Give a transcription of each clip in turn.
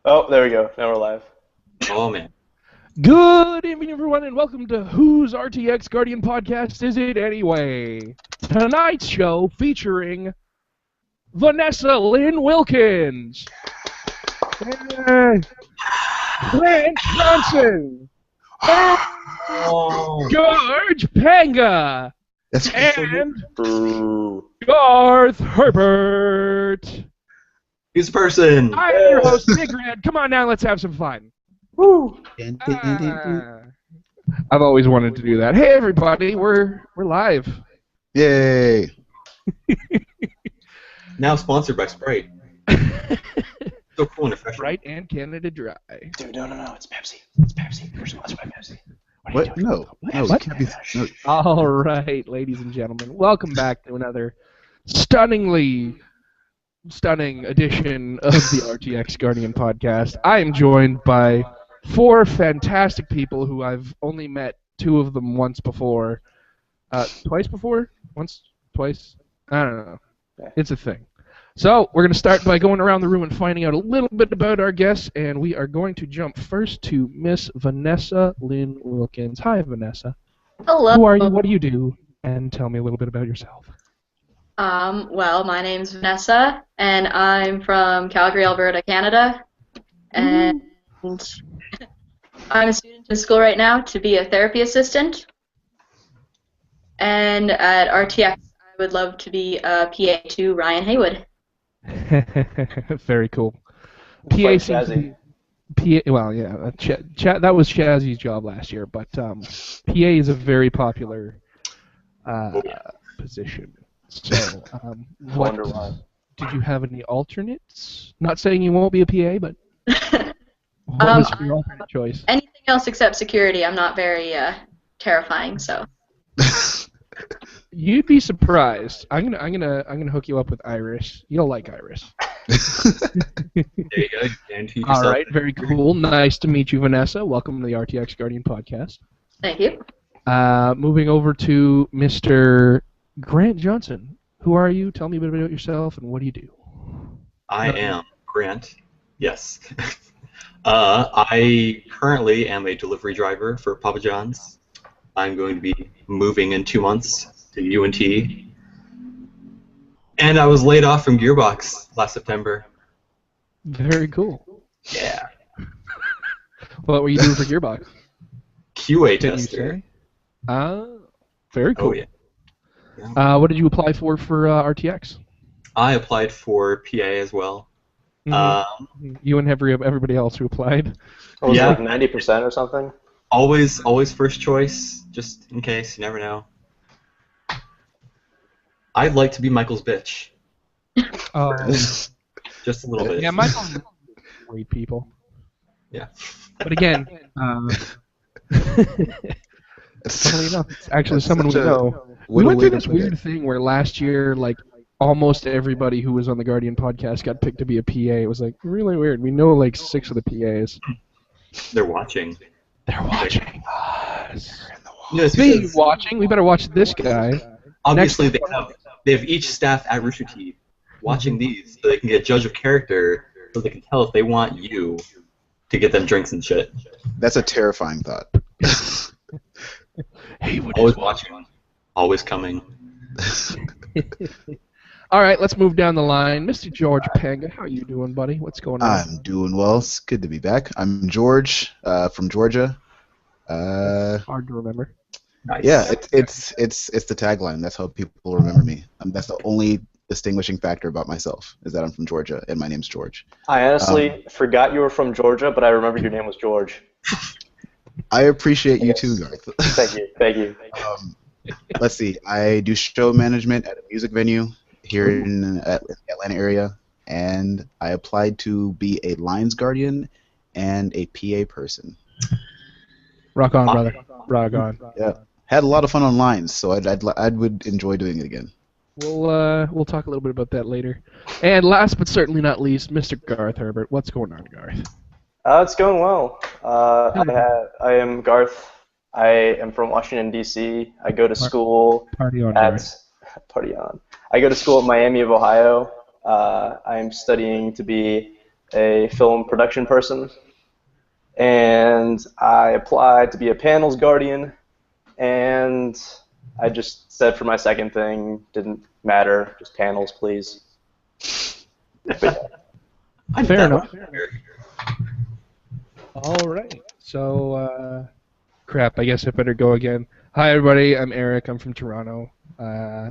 Oh, there we go. Now we're live. Oh man. Good evening, everyone, and welcome to Whose RTX Guardian Podcast Is It Anyway? Tonight's show featuring Vanessa Lynn Wilkins, and Grant Johnson, Oh. George Panga, and Boo. Garth Herbert. He's a person. I'm your host, Big Red. Come on now, let's have some fun. Woo. I've always wanted to do that. Hey, everybody, we're live. Yay! Now sponsored by Sprite. So cool and refreshing. Sprite and Canada Dry. Dude, no. It's Pepsi. It's Pepsi. We're sponsored by Pepsi. What? Are you doing? No, no, What? you can't be. No. All right, ladies and gentlemen, welcome back to another stunning edition of the RTX Guardian Podcast. I am joined by four fantastic people who I've only met two of them once before. Twice before? Once? Twice? I don't know. It's a thing. So, we're going to start by going around the room and finding out a little bit about our guests, and we are going to jump first to Miss Vanessa Lynn Wilkins. Hi, Vanessa. Hello. Who are you? What do you do? And tell me a little bit about yourself. Well, my name's Vanessa, and I'm from Calgary, Alberta, Canada. And I'm a student in school right now to be a therapy assistant. And at RTX, I would love to be a PA to Ryan Haywood. Very cool. It's PA like seems to Jazzy. be, PA. Well, yeah, that was Shazzy's job last year, but PA is a very popular position. So, what Wonder why. did you have any alternates? Not saying you won't be a PA, but what Um, was your alternate choice? Anything else except security, I'm not very terrifying, so. You'd be surprised. I'm gonna hook you up with Iris. You'll like Iris. There you go. Guarantee yourself. All right, very cool. Nice to meet you, Vanessa. Welcome to the RTX Guardian Podcast. Thank you. Moving over to Mr. Grant Johnson. Who are you? Tell me a bit about yourself and what do you do? I am Grant. Yes. I currently am a delivery driver for Papa John's. I'm going to be moving in 2 months to UNT. And I was laid off from Gearbox last September. Very cool. Yeah. What were you doing for Gearbox? QA Did you tester. say? Very cool. Oh yeah. What did you apply for RTX? I applied for PA as well. You and everybody else who applied. What was Yeah. it, like 90% or something? Always first choice, just in case, you never know. I'd like to be Michael's bitch. Just a little bit. Yeah, Michael's great people. Yeah. But again, funnily enough, it's actually someone we know. We went through this weird thing where last year, like, almost everybody who was on the Guardian podcast got picked to be a PA. It was, like, really weird. We know, like, 6 of the PAs. They're watching. They're watching us. No, it's Speaking of because watching, we better watch this guy. obviously they have each staff at Rooster Teeth watching these so they can get a judge of character so they can tell if they want you to get them drinks and shit. That's a terrifying thought. Hey, what Always is watching. Always coming. All right, let's move down the line. Mr. George Panga, how you doing, buddy? What's going on? I'm doing well. It's good to be back. I'm George from Georgia. Hard to remember. Nice. Yeah, it's the tagline. That's how people remember me. That's the only distinguishing factor about myself is that I'm from Georgia and my name's George. I honestly forgot you were from Georgia, but I remembered your name was George. I appreciate you too, Garth. Thank you. Let's see. I do show management at a music venue here in the Atlanta area, and I applied to be a Lions Guardian and a PA person. Rock on, brother. Rock on. Yeah, had a lot of fun on Lines, so I would enjoy doing it again. We'll talk a little bit about that later. And last but certainly not least, Mr. Garth Herbert. What's going on, Garth? It's going well. I am Garth. I am from Washington, D.C. I go to school Party on, at Garth. Party on. I go to school at Miami of Ohio. I'm studying to be a film production person, and I applied to be a panels guardian, and I just said for my second thing, didn't matter, just panels, please. Fair enough. All right. So, crap. I guess I better go again. Hi, everybody. I'm Eric. I'm from Toronto.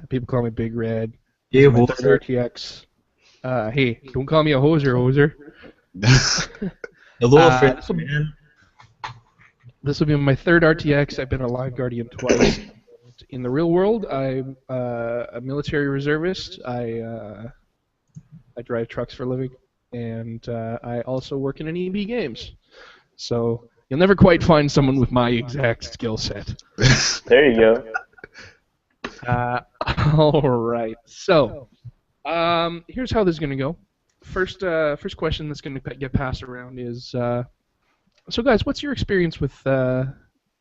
People call me Big Red. Yeah, My third RTX. Hey, don't call me a hoser. A little friend, man. This will be my third RTX. I've been a live guardian twice. In the real world, I'm a military reservist. I drive trucks for a living, and I also work in an EB Games. So you'll never quite find someone with my exact skill set. There you go. All right. So here's how this is going to go. First question that's going to get passed around is, so guys, what's your experience with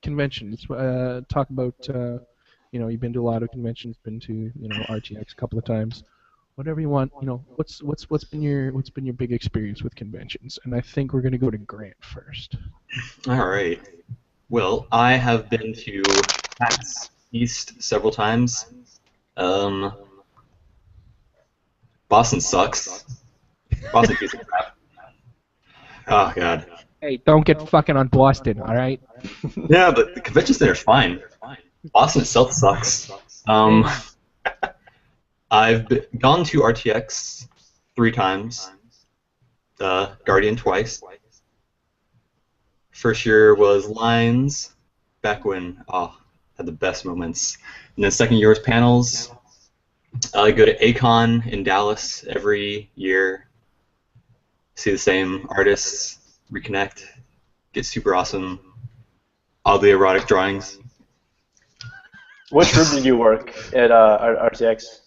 conventions? Talk about, you've been to a lot of conventions, been to, RTX a couple of times. Whatever you want, what's been your big experience with conventions? And I think we're going to go to Grant first. All right. Well, I have been to PAX East several times. Boston sucks. Boston piece of crap. Oh God. Hey, don't get fucking on Boston, all right? Yeah, but the convention center's fine. Boston itself sucks. I've gone to RTX 3 times. Guardian twice. First year was Lines, back when had the best moments. And then second year was panels. I go to Acon in Dallas every year. See the same artists, reconnect, get super awesome, oddly erotic drawings. Which room did you work at RTX?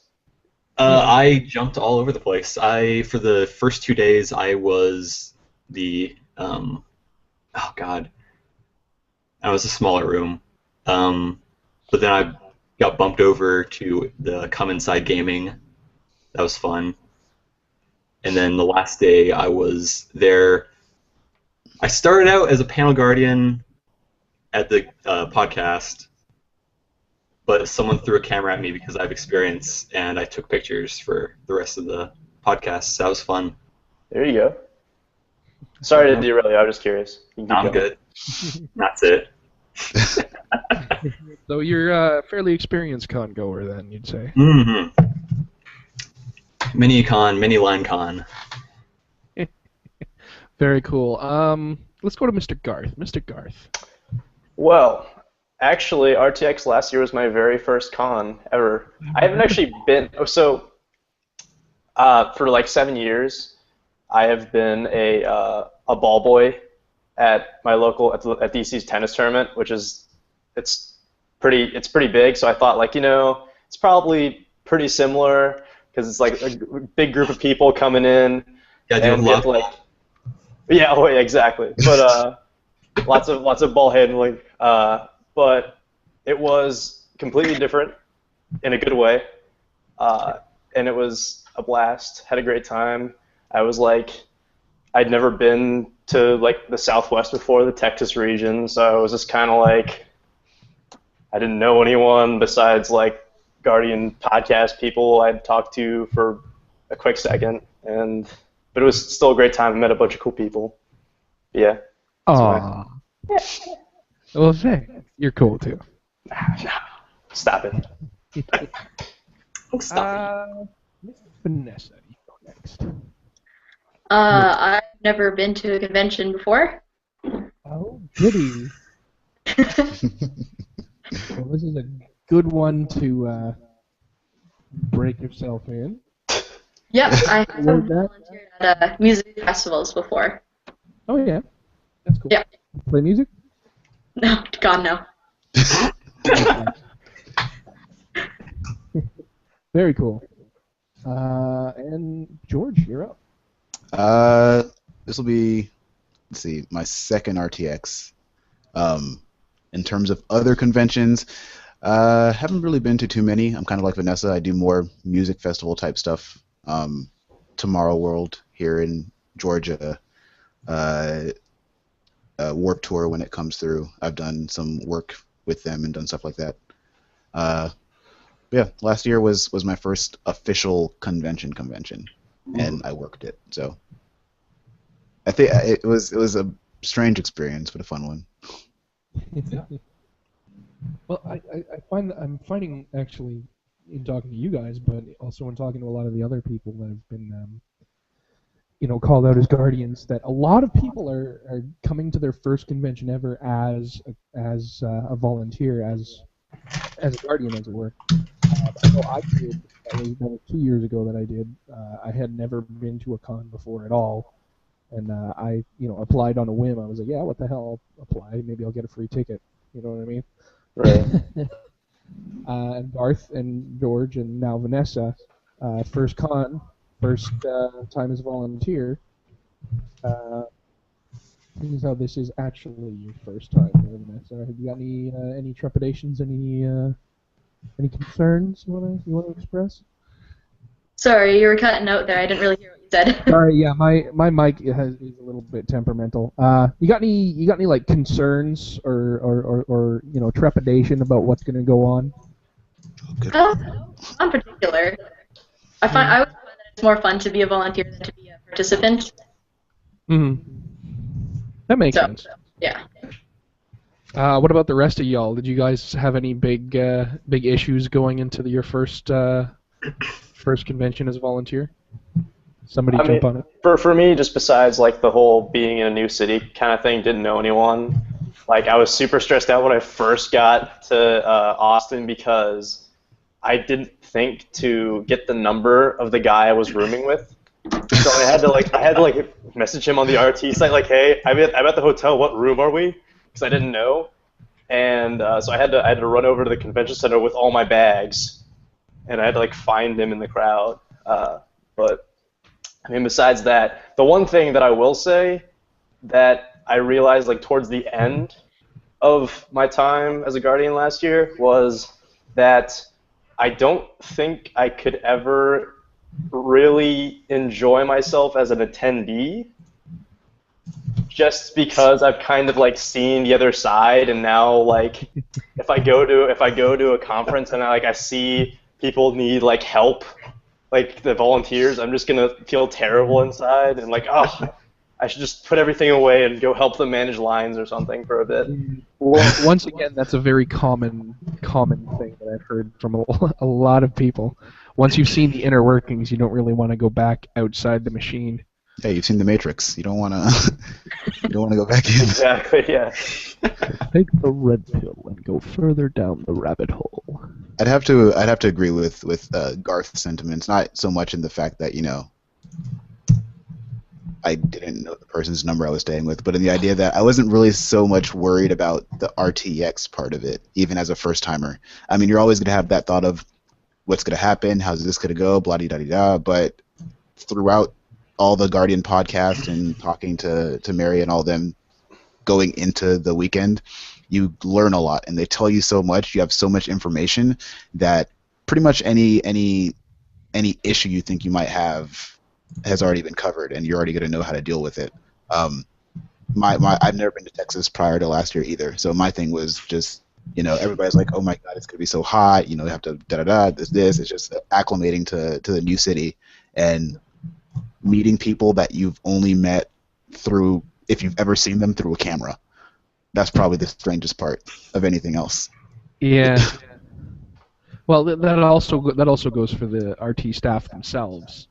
I jumped all over the place. For the first 2 days, I was the I was a smaller room, but then I got bumped over to the Come Inside Gaming. That was fun. And then the last day I was there. I started out as a panel guardian at the podcast, but someone threw a camera at me because I have experience, and I took pictures for the rest of the podcast. So that was fun. There you go. Sorry to derail you. I was just curious. I'm good. That's it. So you're a fairly experienced con goer, then, you'd say. Mm-hmm. Many a con, many line con. Very cool. Let's go to Mr. Garth. Mr. Garth. Well, actually, RTX last year was my very first con ever. I haven't actually been. For like 7 years, I have been a ball boy at my local at DC's tennis tournament, which is it's pretty big. So I thought, like, it's probably pretty similar because it's like a big group of people coming in. Yeah, and get, like, yeah, oh yeah, exactly. But lots of ball handling. But it was completely different in a good way, and it was a blast. Had a great time. I was like, I'd never been to like the Southwest before, the Texas region, so I was just kind of like, I didn't know anyone besides like Guardian podcast people I'd talked to for a quick second, but it was still a great time. I met a bunch of cool people. Yeah. Aww. Well, say, you're cool too. Stop it. Stop Miss Vanessa, you go next. I've never been to a convention before. Oh, goody. Well, this is a good one to break yourself in. Yep, I have Where's that? volunteered at music festivals before. Oh, yeah. That's cool. Yeah. Play music? No, God, no. Very cool. And George, you're up. This will be, let's see, my second RTX. In terms of other conventions, haven't really been to too many. I'm kind of like Vanessa. I do more music festival type stuff. Tomorrow World here in Georgia Warp Tour when it comes through. I've done some work with them and done stuff like that. Yeah, last year was my first official convention, and I worked it. So I think it was a strange experience, but a fun one. Well, I'm finding actually in talking to you guys, but also in talking to a lot of the other people that have been called out as guardians, that a lot of people are coming to their first convention ever as a volunteer, as a guardian, as it were. I know I did. That was 2 years ago that I did. I had never been to a con before at all, and I applied on a whim. I was like, yeah, what the hell? I'll apply. Maybe I'll get a free ticket. You know what I mean? Right. And Garth and George and now Vanessa, first con, first time as a volunteer. This is how this is actually your first time, Vanessa. Have you got any trepidations, any concerns you wanna express? Sorry, you were cutting out there. I didn't really hear what you said. Sorry, yeah, my mic is a little bit temperamental. You got any like concerns or trepidation about what's gonna go on? No, not in particular. I would find that it's more fun to be a volunteer than to be a participant. That makes sense. Yeah. What about the rest of y'all? Did you guys have any big issues going into your first convention as a volunteer? Somebody jump on it. For me, just besides like the whole being in a new city kind of thing, didn't know anyone. Like I was super stressed out when I first got to Austin because I didn't think to get the number of the guy I was rooming with. So I had to message him on the RT site like, hey, I'm at the hotel. What room are we? Because I didn't know, and so I had to run over to the convention center with all my bags, and I had to like find him in the crowd. But I mean, besides that, the one thing that I will say that I realized like towards the end of my time as a Guardian last year was that I don't think I could ever really enjoy myself as an attendee, just because I've kind of like seen the other side, and now like if I go to a conference and I see people need like help, like the volunteers, I'm just gonna feel terrible inside and like, oh, I should just put everything away and go help them manage lines or something for a bit. Well, once again, that's a very common thing that I've heard from a lot of people. Once you've seen the inner workings, you don't really want to go back outside the machine. Hey, you've seen The Matrix. You don't want to. You don't want to go back in. Exactly. Yeah. Take the red pill and go further down the rabbit hole. I'd have to agree with Garth's sentiments. Not so much in the fact that I didn't know the person's number I was staying with, but in the idea that I wasn't really so much worried about the RTX part of it, even as a first timer. I mean, you're always gonna have that thought of what's gonna happen, how's this gonna go, blah de da de da. But throughout all the Guardian podcast and talking to Mary and all them going into the weekend, you learn a lot, and they tell you so much. You have so much information that pretty much any issue you think you might have has already been covered, and you're already going to know how to deal with it. I've never been to Texas prior to last year either, so my thing was just, everybody's like, oh my god, it's going to be so hot, you have to da-da-da, this, it's just acclimating to the new city, and meeting people that you've only met through, if you've ever seen them through a camera. That's probably the strangest part of anything else. Yeah. Well, that also goes for the RT staff themselves.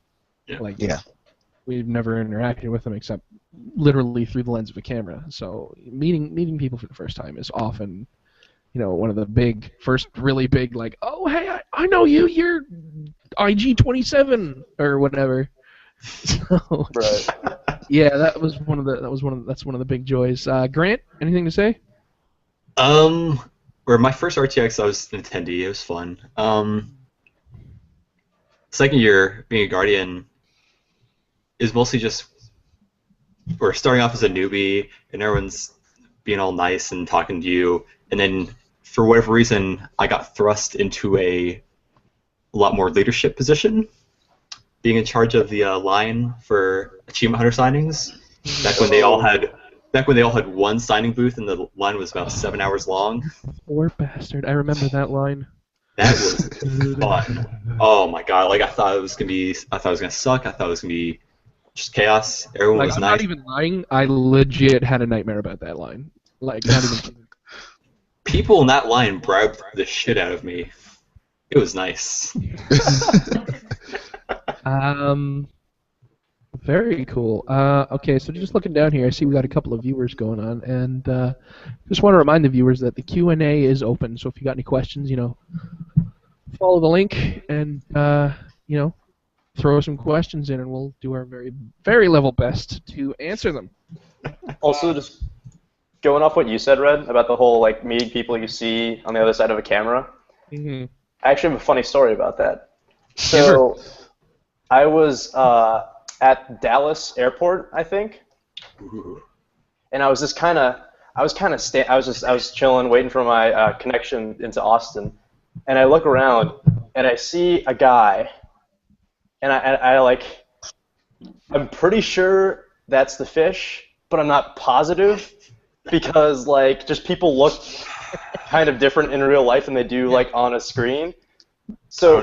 Yeah. We've never interacted with them except literally through the lens of a camera. So meeting people for the first time is often, one of the first really big, like, oh hey, I know you, you're IG-27 or whatever. So, Right. yeah, that's one of the big joys. Grant, anything to say? Or my first RTX, I was an attendee. It was fun. Second year being a Guardian is mostly just we're starting off as a newbie, and everyone's being all nice and talking to you, and then for whatever reason, I got thrust into a lot more leadership position. being in charge of the line for Achievement Hunter signings. Back when they all had one signing booth and the line was about 7 hours long. Poor bastard. I remember that line. That was fun. Oh my god! Like I thought it was gonna suck. I thought it was gonna be just chaos. Everyone Like, was I'm nice. not even lying. I legit had a nightmare about that line. Like, not even. People in that line bribed the shit out of me. It was nice. Very cool. Okay, so just looking down here, I see we got a couple of viewers going on, and just want to remind the viewers that the Q&A is open. So if you got any questions, follow the link and throw some questions in, and we'll do our very, very level best to answer them. Also, just going off what you said, Red, about the whole like meeting people you see on the other side of a camera. Mm-hmm. I actually have a funny story about that. So, I was at Dallas Airport, I think, and I was chilling, waiting for my connection into Austin, and I look around and I see a guy, and I'm pretty sure that's the fish, but I'm not positive because like just people look kind of different in real life than they do like on a screen. So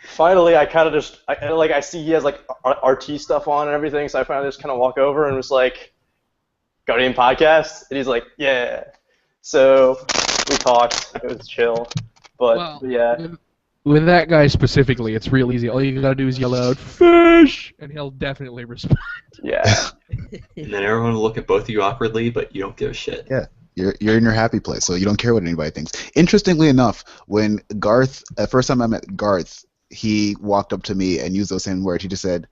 finally, I kind of just I see he has like RT stuff on and everything, so I finally just kind of walk over and was like, "Guardian podcast," and he's like, "Yeah." So we talked. It was chill, but yeah. With that guy specifically, it's real easy. All you gotta do is yell out "fish," and he'll definitely respond. Yeah. And then everyone will look at both of you awkwardly, but you don't give a shit. Yeah. You're in your happy place, so you don't care what anybody thinks. Interestingly enough, when Garth, the first time I met Garth, he walked up to me and used those same words. He just said,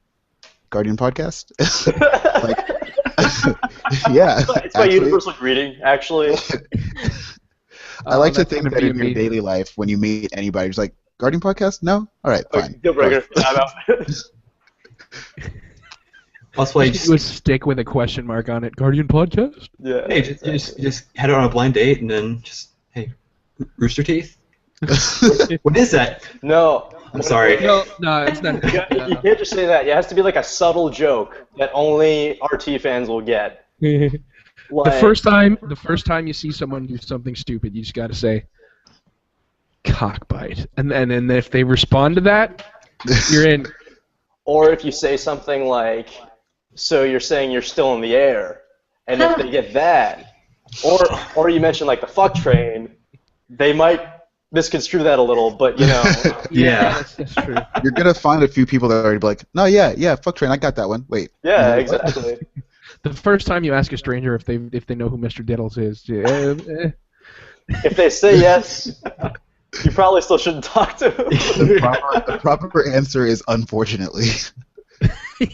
"Guardian podcast." Yeah. It's my universal greeting, actually. I like to think gonna that be in your daily life, when you meet anybody, just like, "Guardian podcast? No? All right, fine." Deal breaker. I'm out. That's why you Just do a stick with a question mark on it. Guardian podcast? Yeah. hey, just head out on a blind date and then just, hey, rooster teeth? What is that? No. I'm sorry. No, it's not. You can't just say that. It has to be like a subtle joke that only RT fans will get. The Like, first time you see someone do something stupid, you just gotta say, "Cockbite," and then if they respond to that, you're in. or if you say something like, "So you're saying you're still in the air," and if they get that, or you mention like the fuck train, they might misconstrue that a little, but Yeah. That's true. You're going to find a few people that are already like, "No, yeah, fuck train, I got that one. Wait." yeah, exactly. The first time you ask a stranger if they know who Mr. Diddles is, If they say yes, you probably still shouldn't talk to them. The proper answer is unfortunately.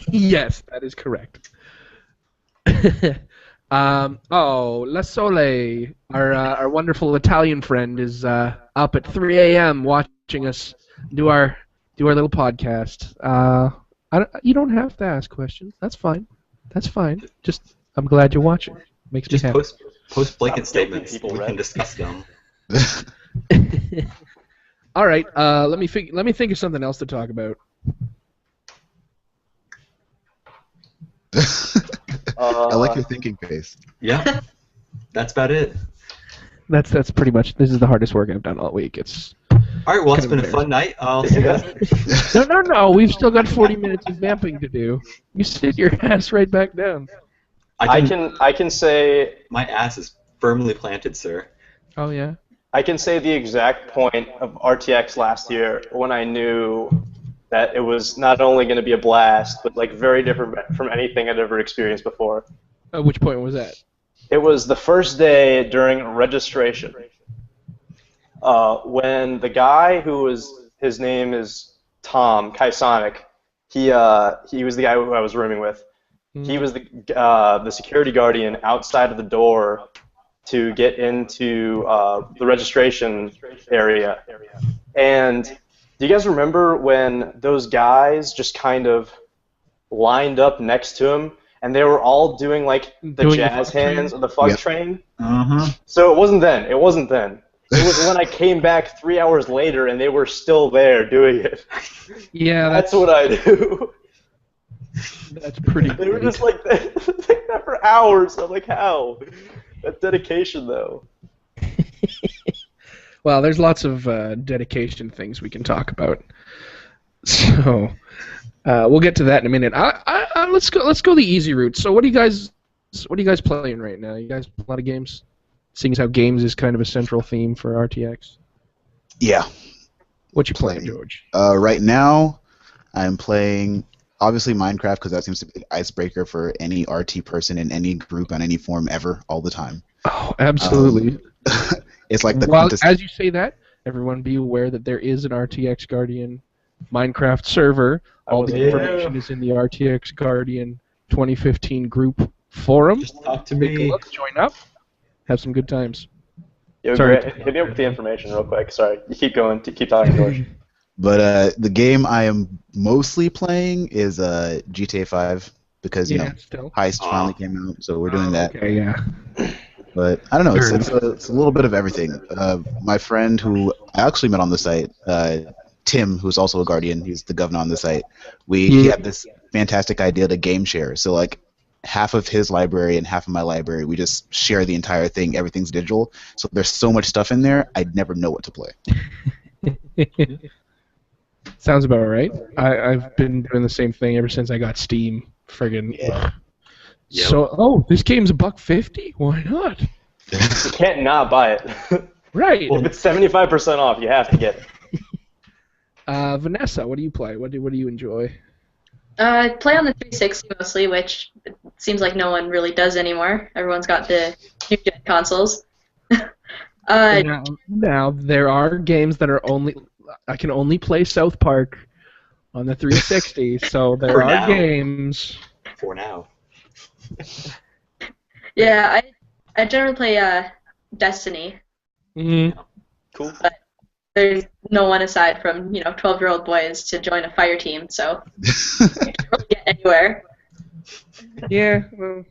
yes, that is correct. La Sole, our wonderful Italian friend, is up at 3 a.m. watching us do our little podcast. You don't have to ask questions. That's fine. Just I'm glad you're watching. Makes me Just happy. post blanket Stop guilty statements. people, We Red. can discuss them. All right. Let me think of something else to talk about. I like your thinking face. Yeah. That's about it. That's pretty much. This is the hardest work I've done all week. It's All right, well, it's Kind of been a fun night. I'll see you guys. no. We've still got 40 minutes of vamping to do. You sit your ass right back down. I can say My ass is firmly planted, sir. Oh yeah. I can say the exact point of RTX last year when I knew that it was not only going to be a blast, but like very different from anything I'd ever experienced before. Which point was that? It was the first day during registration. When the guy his name is Tom Kaisonic, he was the guy who I was rooming with. He was the security guardian outside of the door to get into the registration area. And do you guys remember when those guys just kind of lined up next to him and they were all doing like the Doing the jazz fuck train? hands of the fuck Yep. train? Uh-huh. So it wasn't then. It was when I came back 3 hours later and they were still there doing it. Yeah, That's what I do. That's pretty They were great. just like that for hours. I'm like, how? That dedication, though. Well, there's lots of dedication things we can talk about. So we'll get to that in a minute. Let's go the easy route. So what are you guys playing right now? You guys play a lot of games? Seeing as how games is kind of a central theme for RTX. Yeah. What you playing, George? Right now, I'm playing obviously Minecraft because that seems to be the icebreaker for any RT person in any group on any form ever, all the time. Oh, absolutely. It's like the Well, quintess- as you say that, everyone be aware that there is an RTX Guardian Minecraft server. All the information is in the RTX Guardian 2015 group forum. Just talk to Take a me. look, join up, have some good times. Yo, Sorry. Grant, hit me up with the information real quick. Sorry, you keep going. Keep talking, George. But the game I am mostly playing is GTA 5 because you know Still. Heist finally came out, so we're doing that. Okay, yeah. But I don't know, it's a little bit of everything. My friend who I actually met on the site, Tim, who's also a Guardian, he's the governor on the site. He had this fantastic idea to game share. So like half of his library and half of my library, we just share the entire thing. Everything's digital. So there's so much stuff in there, I'd never know what to play. Sounds about right. I've been doing the same thing ever since I got Steam. Friggin'. Yeah. Yep. So, this game's $1.50? Why not? You can't not buy it. Right. If it's 75% off, you have to get it. Vanessa, what do you play? What do you enjoy? I play on the 360 mostly, which it seems like no one really does anymore. Everyone's got the new gen consoles. Now there are games that are I can only play South Park on the 360, so there For are now. games. For now. Yeah, I generally play Destiny. Mm-hmm. Cool. There's no one aside from 12-year-old boys to join a fire team, so you can't really get anywhere. Yeah, well,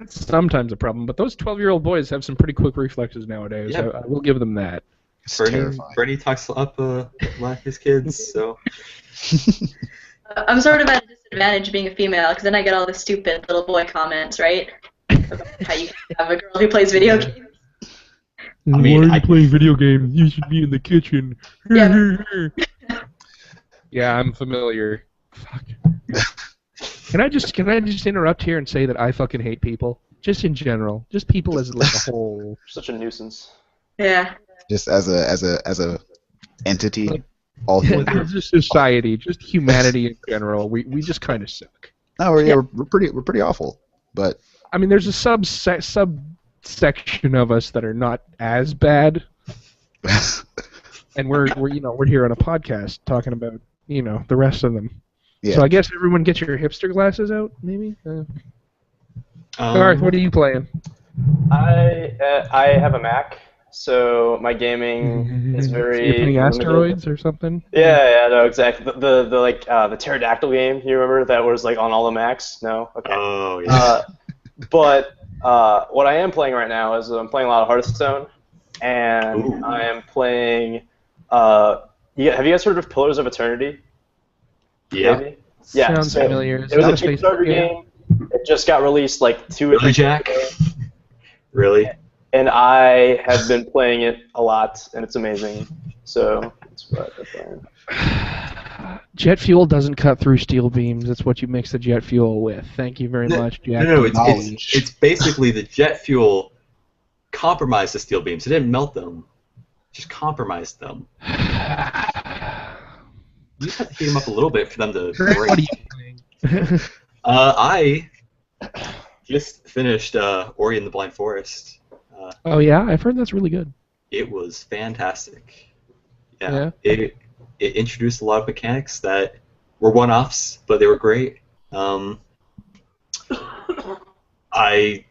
that's sometimes a problem, but those 12-year-old boys have some pretty quick reflexes nowadays. Yep. I will give them that. It's terrifying. Bernie talks up a lot of his kids, so I'm sort of at a disadvantage being a female, because then I get all the stupid little boy comments, right? About how you can have a girl who plays video games. I mean, Why are I- you playing video games? You should be in the kitchen. Yeah. Yeah, I'm familiar. Fuck. Can I just interrupt here and say that I fucking hate people? Just in general. Just people as like a whole. Such a nuisance. Yeah. Just as a entity, all humans. As a society, just humanity in general, we just kind of suck. No, we're pretty awful. But I mean, there's a subsection of us that are not as bad, and we're here on a podcast talking about the rest of them. yeah. So I guess everyone get your hipster glasses out, maybe. Garth, what are you playing? I have a Mac, so my gaming is very. You're playing limited. Asteroids or something? Yeah, no, exactly. The pterodactyl game. You remember that was like on all the Macs? No, okay. Oh yeah. But what I am playing right now is I'm playing a lot of Hearthstone, and Ooh. I am playing. Have you guys heard of Pillars of Eternity? Yeah. Maybe? Yeah. Sounds so familiar. It was Not a space Kickstarter game. It just got released like 2 or Really, 3 Jack? days ago, Really? and I have been playing it a lot, and it's amazing. So that's what I'm playing. Jet fuel doesn't cut through steel beams. That's what you mix the jet fuel with. Thank you very much, Jack. No, Knowledge. it's basically the jet fuel compromised the steel beams. It didn't melt them. It just compromised them. You just have to heat them up a little bit for them to What are break. you playing? I just finished Ori and the Blind Forest. Oh yeah, I've heard that's really good. It was fantastic. Yeah. It introduced a lot of mechanics that were one-offs, but they were great. I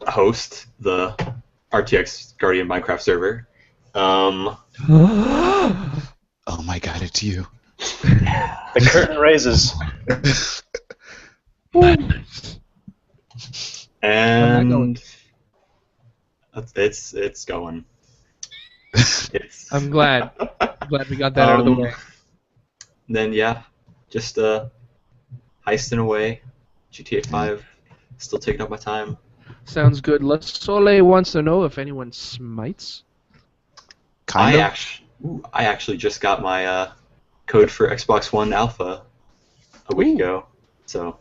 host the RTX Guardian Minecraft server. oh my god, it's you. The curtain raises. And it's going. It's I'm glad. Glad we got that out of the way. Then yeah, just heisting away. GTA 5, still taking up my time. Sounds good. La Soleil wants to know if anyone smites. Kind of. I actually just got my code for Xbox One Alpha a week ago. So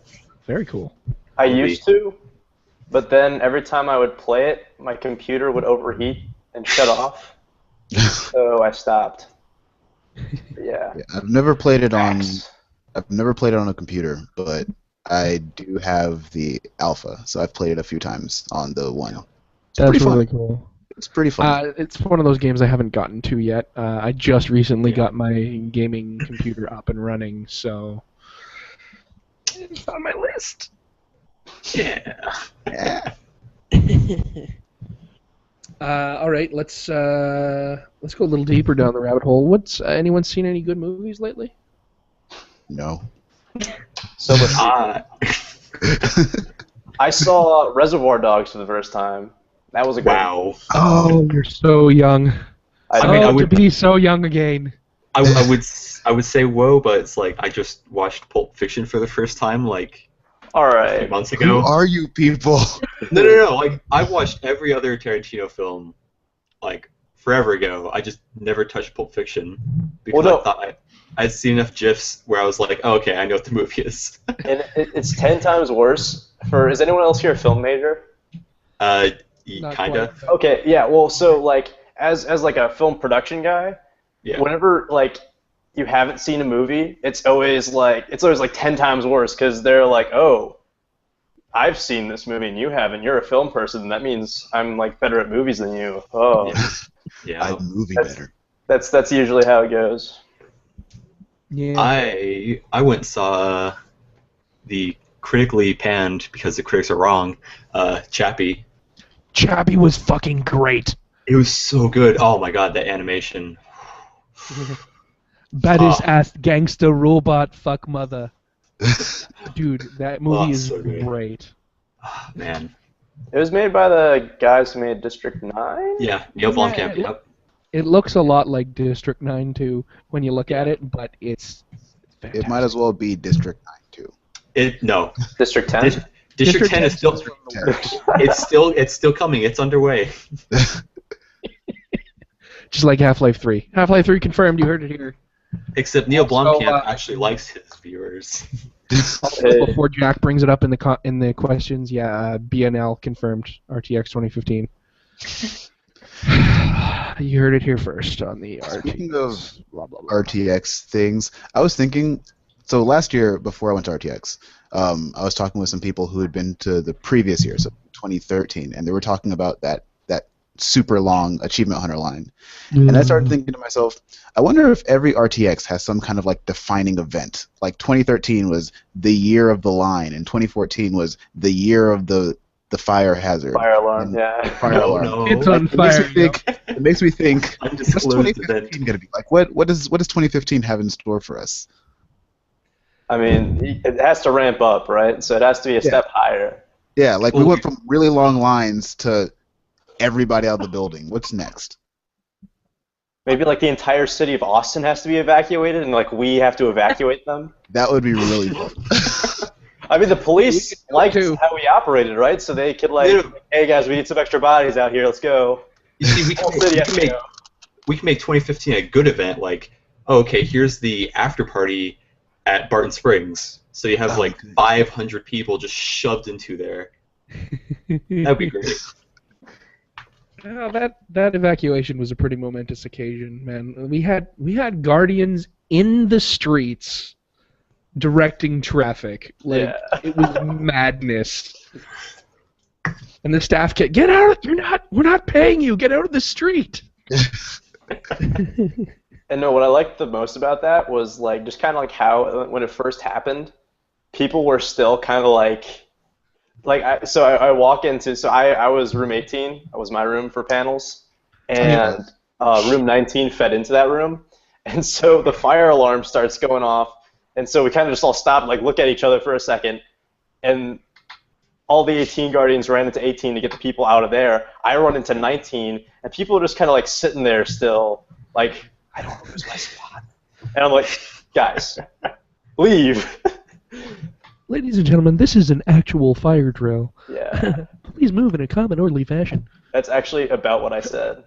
Very cool. I used to, but then every time I would play it, my computer would overheat and shut off. So I stopped. Yeah. I've never played it on. I've never played it on a computer, but I do have the alpha, so I've played it a few times on the one. That's pretty really fun. cool. It's pretty fun. It's one of those games I haven't gotten to yet. I just recently got my gaming computer up and running, so it's on my list. yeah. Yeah. All right, let's go a little deeper down the rabbit hole. What's anyone seen any good movies lately? No. So much. I saw Reservoir Dogs for the first time. That was a great Wow. Oh, you're so young. I mean, I would- to be so young again. I would say whoa, but it's like I just watched Pulp Fiction for the first time like All a few right. months Who ago. are you people? No. Like I've watched every other Tarantino film like forever ago. I just never touched Pulp Fiction because Well, no. I thought I'd seen enough GIFs where I was like, oh, okay, I know what the movie is. And it's 10 times worse. Is anyone else here a film major? Not Kinda. quite. Okay, yeah. Well, so like as like a film production guy, Yeah. whenever like you haven't seen a movie, it's always like 10 times worse because they're like, oh, I've seen this movie and you haven't. You're a film person. That means I'm like better at movies than you. Oh, Yeah. I movie That's- better. that's usually how it goes. Yeah. I went and saw the critically panned because the critics are wrong. Chappie. Chappie was fucking great. It was so good. Oh my god, that animation. Baddest Oh. ass gangster robot fuck mother. Dude, that movie Oh, is so good. great. Ah, man. It was made by the guys who made District 9? Yeah, Neil Blomkamp. Yep. It looks a lot like District 9 too when you look at it, but it's fantastic. It might as well be District 9 too. No. District 10? District 10 is still. Terrible. It's still coming. It's underway. Just like Half-Life 3. Half-Life 3 confirmed, you heard it here. Except Neil Also, Blomkamp actually likes his viewers. Hey. Before Jack brings it up in the questions, BNL confirmed RTX 2015. You heard it here first on the Speaking RTX. of Blah, blah, blah. RTX things, I was thinking. So last year, before I went to RTX, I was talking with some people who had been to the previous year, so 2013, and they were talking about that super long Achievement Hunter line. And I started thinking to myself, I wonder if every RTX has some kind of like defining event. Like 2013 was the year of the line, and 2014 was the year of the fire hazard. Fire alarm, And yeah. fire alarm. No. It's on It makes me fire. think. It makes me think. What's Undisclosed 2015 event. gonna be like? What does 2015 have in store for us? I mean, it has to ramp up, right? So it has to be a step higher. Yeah, like we Well, went from really long lines to everybody out of the building. What's next? Maybe like the entire city of Austin has to be evacuated, and like we have to evacuate them. That would be really fun. I mean, the police We could go liked too. how we operated, right? So they could like, Yeah. hey guys, we need some extra bodies out here. Let's go. You see, Whole city has to go. we can make 2015 a good event. Like, oh, okay, here's the after party at Barton Springs. So you have like 500 people just shoved into there. That'd be great. Oh, that evacuation was a pretty momentous occasion, man. We had guardians in the streets directing traffic. Like Yeah. it was madness. And the staff kept, get out! We're not paying you. Get out of the street. And no, what I liked the most about that was like just kind of like how when it first happened, people were still kind of like I walk into I was room 18. That was my room for panels, and room 19 fed into that room, and so the fire alarm starts going off, and so we kind of just all stop and like look at each other for a second, and all the 18 Guardians ran into 18 to get the people out of there. I run into 19, and people are just kind of like sitting there still, like, I don't know where's my spot. And I'm like, guys, leave. Ladies and gentlemen, this is an actual fire drill. Yeah. Please move in a calm and orderly fashion. That's actually about what I said.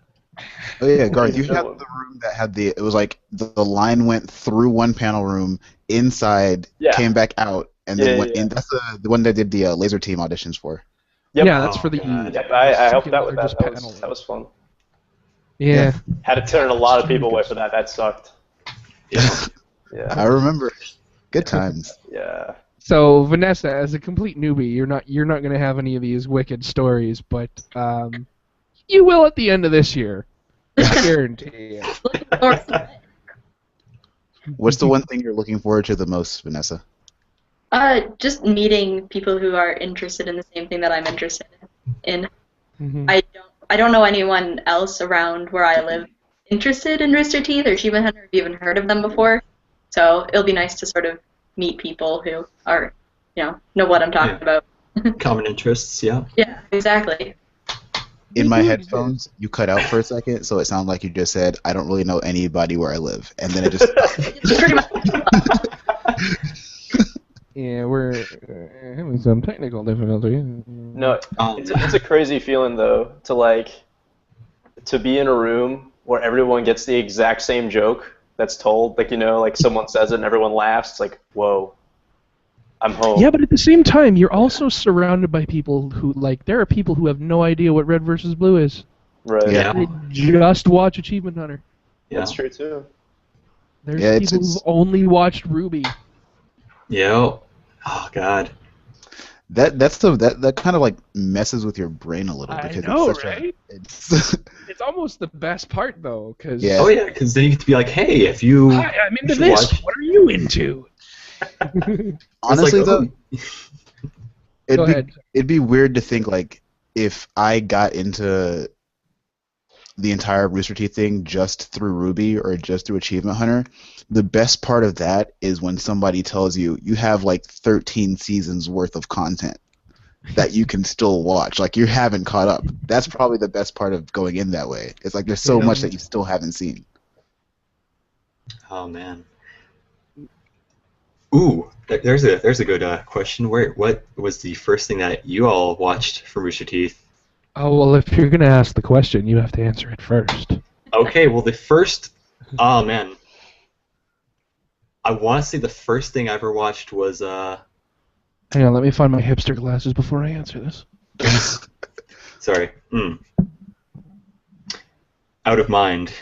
Oh yeah, Garth, you had the room that had it was like the line went through one panel room, inside, Yeah. came back out, and then Yeah, went yeah. in. That's the one that did the laser team auditions for. Yep. Yeah, that's for the. God. Yep, I helped out with largest that. panel. That was fun. Yeah. Had to turn a lot of people away for that. That sucked. Yeah. Yeah. I remember. Good times. Yeah. So Vanessa, as a complete newbie, you're not going to have any of these wicked stories, but you will at the end of this year. I guarantee it. Looking forward to it. What's the one thing you're looking forward to the most, Vanessa? Just meeting people who are interested in the same thing that I'm interested in. Mhm. I don't know anyone else around where I live interested in Rooster Teeth or Achievement Hunter, have even heard of them before. So it'll be nice to sort of meet people who are, know what I'm talking about. Common interests, yeah. Yeah, exactly. In my do headphones, you cut out for a second, so it sounded like you just said, "I don't really know anybody where I live," and then it just. It's pretty much. Yeah, we're having some technical difficulty. No, it's a crazy feeling though to be in a room where everyone gets the exact same joke that's told. Like someone says it and everyone laughs. It's like, whoa, I'm home. Yeah, but at the same time, you're also surrounded by people who there are people who have no idea what red versus blue is. Right. Yeah. They just watch Achievement Hunter. Yeah. That's true too. There's Yeah, people it's- who've only watched Ruby. Yeah. Oh God. That kind of like messes with your brain a little I because know, it's such right? it's It's almost the best part, though, because Yeah. Oh yeah, because then you get to be like, hey, if you. hi, I'm into should this. watch- What are you into? honestly It's like, though, Go ahead. it'd be weird to think like if I got into the entire Rooster Teeth thing just through Ruby or just through Achievement Hunter. The best part of that is when somebody tells you you have like 13 seasons worth of content that you can still watch. Like you haven't caught up. That's probably the best part of going in that way. It's like there's so Yeah. much that you still haven't seen. Oh man. Ooh, there's a good question. What was the first thing that you all watched from Rooster Teeth? Oh, well, if you're going to ask the question, you have to answer it first. Okay, well the first. Oh man. I want to say the first thing I ever watched was Hang on, let me find my hipster glasses before I answer this. sorry. Out of Mind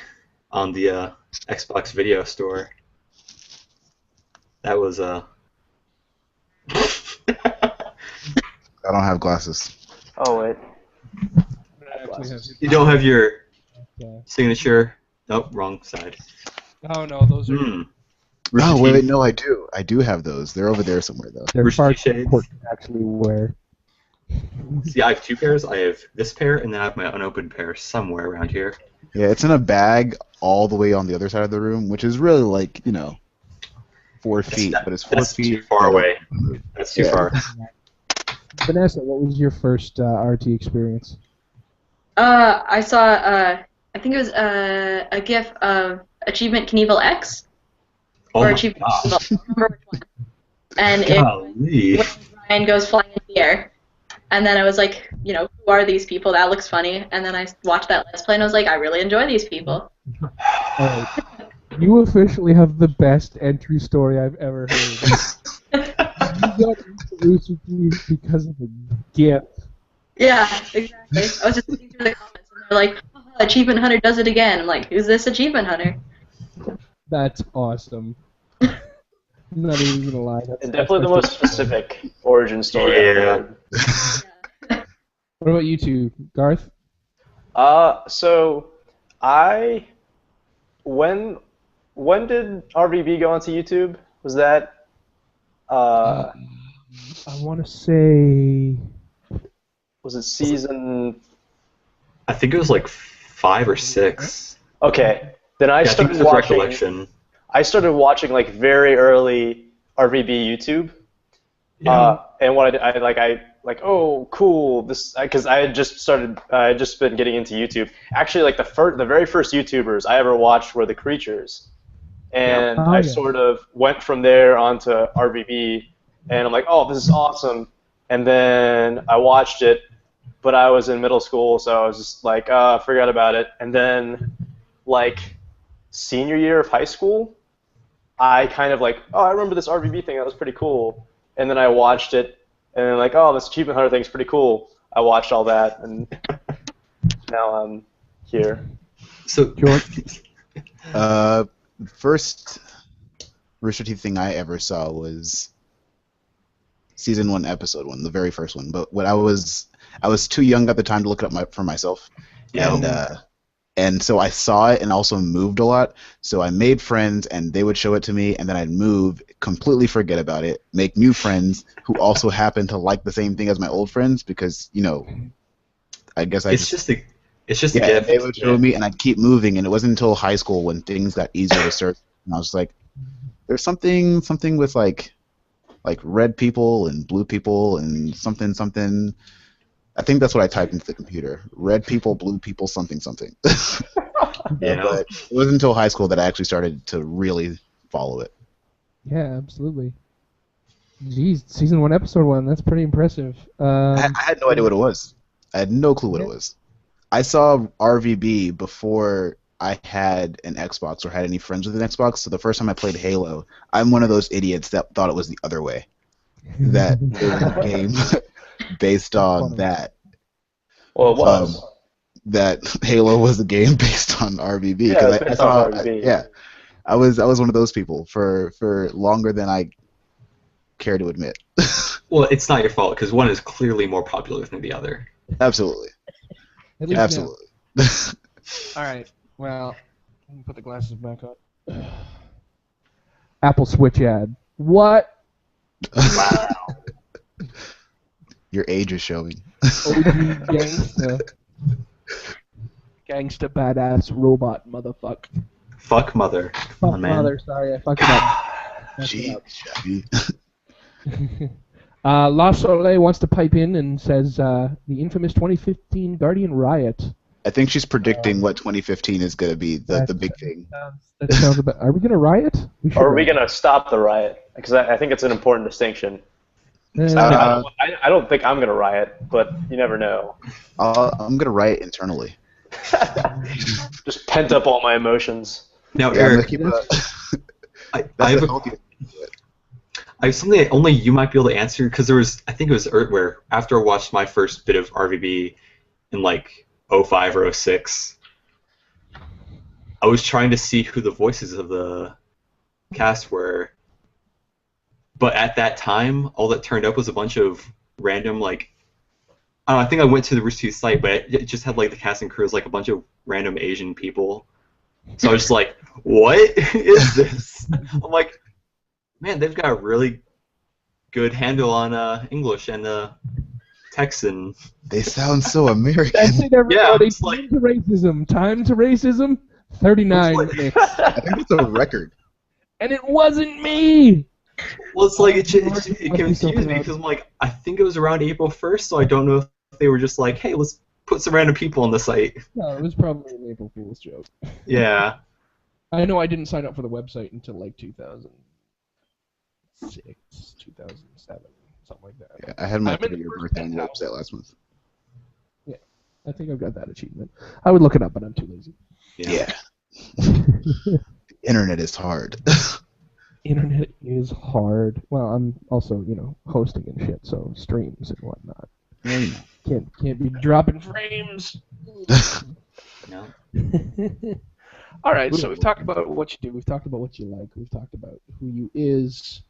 on the Xbox Video Store. That was I don't have glasses. Oh wait. You don't have your Yeah. signature. Nope, wrong side. Oh, no, those are Rooster Oh wait, Teeth. no, I do. I do have those. They're over there somewhere though. they're Rooster far Teeth too shades. important to actually wear. See, I have two pairs. I have this pair, and then I have my unopened pair somewhere around here. Yeah, it's in a bag all the way on the other side of the room, which is really like 4 feet, but it's 4 That's feet too far away. That's too Yeah. far. Vanessa, what was your first RT experience? I saw, I think it was a GIF of Achievement Knievel X, Oh or my Achievement gosh. Knievel, I don't remember which one. And it Golly. when Ryan goes flying in the air. And then I was like, who are these people? That looks funny. And then I watched that Let's Play and I was like, I really enjoy these people. Alright. You officially have the best entry story I've ever heard. You got into Rooster Teeth because of a GIF. Yeah, exactly. I was just looking through the comments and they're like, oh, Achievement Hunter does it again. I'm like, who's this Achievement Hunter? That's awesome. I'm not even gonna lie. And definitely the most specific origin story. I've Yeah. heard. What about you two, Garth? So when did RVB go onto YouTube? Was that I want to say was it season? I think it was like 5 or 6. Okay, then I Yeah, I think started it's a watching. recollection. I started watching like very early RVB YouTube. Yeah. And what I like, oh, cool, this, because I had just started, I had just been getting into YouTube. Actually, like the very first YouTubers I ever watched were the Creatures, and Oh, I yeah. sort of went from there onto RVB, and I'm like, oh, this is awesome. And then I watched it, but I was in middle school, so I was just like, forgot about it. And then, like, senior year of high school, I kind of like, oh, I remember this RVB thing, that was pretty cool. And then I watched it, and then like, oh, this Achievement Hunter thing's pretty cool. I watched all that, and now I'm here. So, George? First Rooster Teeth thing I ever saw was season 1, episode 1, the very first one. But when I was too young at the time to look it up for myself, and so I saw it and also moved a lot. So I made friends, and they would show it to me, and then I'd move, completely forget about it, make new friends who also happen to like the same thing as my old friends, because I guess it's just a yeah, gift. they would show me, and I'd keep moving, and it wasn't until high school when things got easier to search, and I was like, there's something with like red people and blue people and something. I think that's what I typed into the computer. Red people, blue people, something. Yeah. But it wasn't until high school that I actually started to really follow it. Yeah, absolutely. Jeez, season 1, episode 1. That's pretty impressive. I had no idea what it was. I had no clue what it was. I saw RVB before I had an Xbox or had any friends with an Xbox, so the first time I played Halo, I'm one of those idiots that thought it was the other way. That it was a game based on that. Well, it was. That Halo was a game based on RVB. Yeah, it's I based saw, on RVB. I was one of those people for longer than I care to admit. Well, it's not your fault because one is clearly more popular than the other. Absolutely. At least Absolutely. All right. Well, let me put the glasses back on. Apple Switch ad. What? Wow. Your age is showing. OG gangsta. Gangsta badass robot motherfuck. Fuck mother. Come Fuck on, man. mother, sorry, I fucked it up. Gee, La Soleil wants to pipe in and says the infamous 2015 Guardian riot. I think she's predicting what 2015 is going to be the big thing. That sounds about. Are we gonna riot? We should Or are we riot. going to stop the riot? Because I think it's an important distinction. Uh, I don't think I'm going to riot, but you never know. I'm going to write internally. Just pent up all my emotions. Now, Yeah, I'm Eric, gonna keep I that's have the a healthiest. I have something that only you might be able to answer because I think it was where after I watched my first bit of RVB in like 05 or 06, I was trying to see who the voices of the cast were, but at that time, all that turned up was a bunch of random like. I don't know, I think I went to the Rooster Teeth site, but it just had like the cast and crew as like a bunch of random Asian people. So I was just like, what is this? I'm like, man, they've got a really good handle on English and Texan. They sound so American. That's it, everybody. it's like- Time to racism. Time to racism. 39 It's like- minutes. I think it's a record. And it wasn't me. Well, it's like it Must be confused so me proud. because I'm like, I think it was around April 1st, so I don't know if they were just like, hey, let's put some random people on the site. No, it was probably an April Fool's joke. Yeah. I know I didn't sign up for the website until like 2006, 2007, something like that. Yeah, I had my I'm in the 30-year first birthday on the 10,000. website last month. I think I've got that achievement. I would look it up, but I'm too lazy. Yeah. The internet is hard. Internet is hard. Well, I'm also, hosting and shit, so streams and whatnot. Yeah, you know. Can't be dropping frames. No. All right, so we've talked about what you do. We've talked about what you like. We've talked about who you is.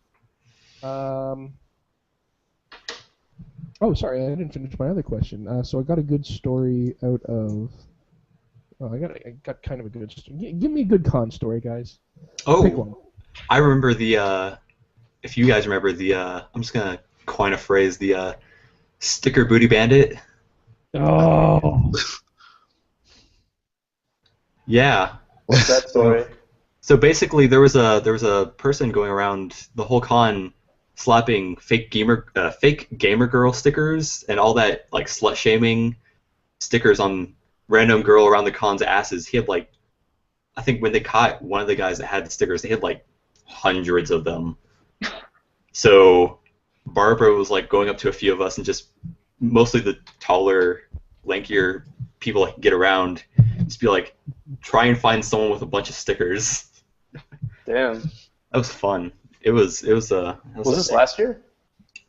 Oh, sorry, I didn't finish my other question. So I got a good story out of. Oh, I got kind of a good story. Give me a good con story, guys. Pick Oh, one. I remember if you guys remember I'm just going to coin a phrase, the sticker booty bandit. Oh. Yeah. What's that story? So basically, there was a person going around the whole con slapping fake gamer girl stickers and all that like slut shaming stickers on random girl around the con's asses. He had like, I think when they caught one of the guys that had the stickers, they had like hundreds of them. So Barbara was like going up to a few of us and just mostly the taller, lankier people that can get around, just be like, try and find someone with a bunch of stickers. Damn. That was fun. It was Was this last year?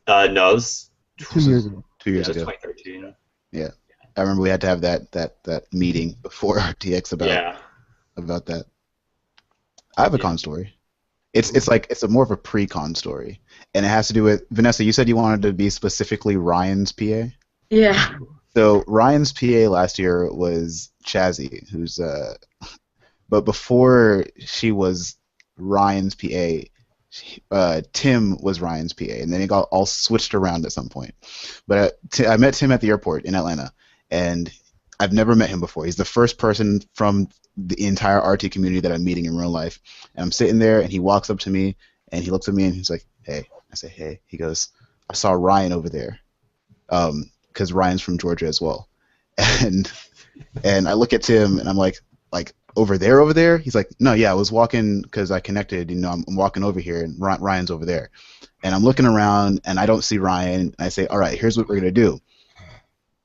No, it was 2 years ago. 2 years yeah, ago. 2013. Yeah, I remember we had to have that meeting before RTX about that. I have a con story. It's a more of a pre-con story, and it has to do with Vanessa. You said you wanted to be specifically Ryan's PA. Yeah. So Ryan's PA last year was Chazzy, who's but before she was Ryan's PA, Tim was Ryan's PA, and then it got all switched around at some point. But I met Tim at the airport in Atlanta, and I've never met him before. He's the first person from the entire RT community that I'm meeting in real life. And I'm sitting there, and he walks up to me, and he looks at me, and he's like, "Hey." I say, "Hey." He goes, "I saw Ryan over there," because Ryan's from Georgia as well. And I look at Tim, and I'm like over there? He's like, "No, yeah, I was walking because I connected. I'm walking over here, and Ryan's over there." And I'm looking around, and I don't see Ryan. And I say, "All right, here's what we're gonna do.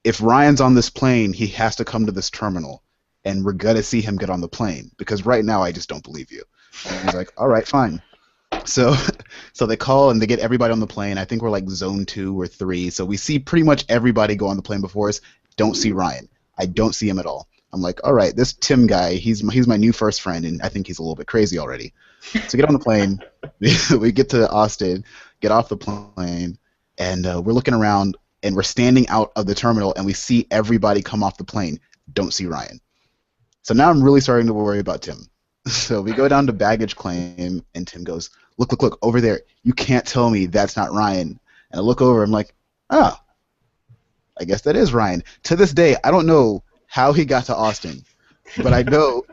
If Ryan's on this plane, he has to come to this terminal, and we're gonna see him get on the plane because right now I just don't believe you." And he's like, "All right, fine." So they call and they get everybody on the plane. I think we're like zone 2 or 3. So we see pretty much everybody go on the plane before us. Don't see Ryan. I don't see him at all. I'm like, all right, this Tim guy, he's my new first friend, and I think he's a little bit crazy already. So get on the plane. We get to Austin, get off the plane, and we're looking around, and we're standing out of the terminal, and we see everybody come off the plane. Don't see Ryan. So now I'm really starting to worry about Tim. So we go down to baggage claim, and Tim goes, look, over there. You can't tell me that's not Ryan. And I look over, I'm like, oh, I guess that is Ryan. To this day, I don't know how he got to Austin, but I know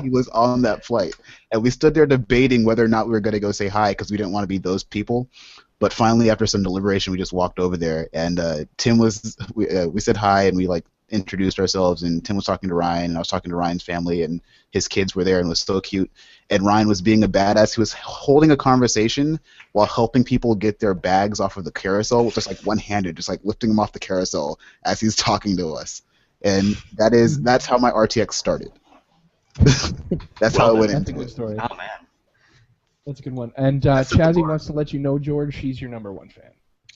he was on that flight. And we stood there debating whether or not we were going to go say hi because we didn't want to be those people. But finally, after some deliberation, we just walked over there. And Tim was, we said hi, and we introduced ourselves, and Tim was talking to Ryan, and I was talking to Ryan's family, and his kids were there, and it was so cute. And Ryan was being a badass. He was holding a conversation while helping people get their bags off of the carousel, with just one-handed, just lifting them off the carousel as he's talking to us. And that's how my RTX started. That's how it went That's a into good it. story. Oh man. That's a good one. And Chazzy wants to let you know, George, she's your #1 fan.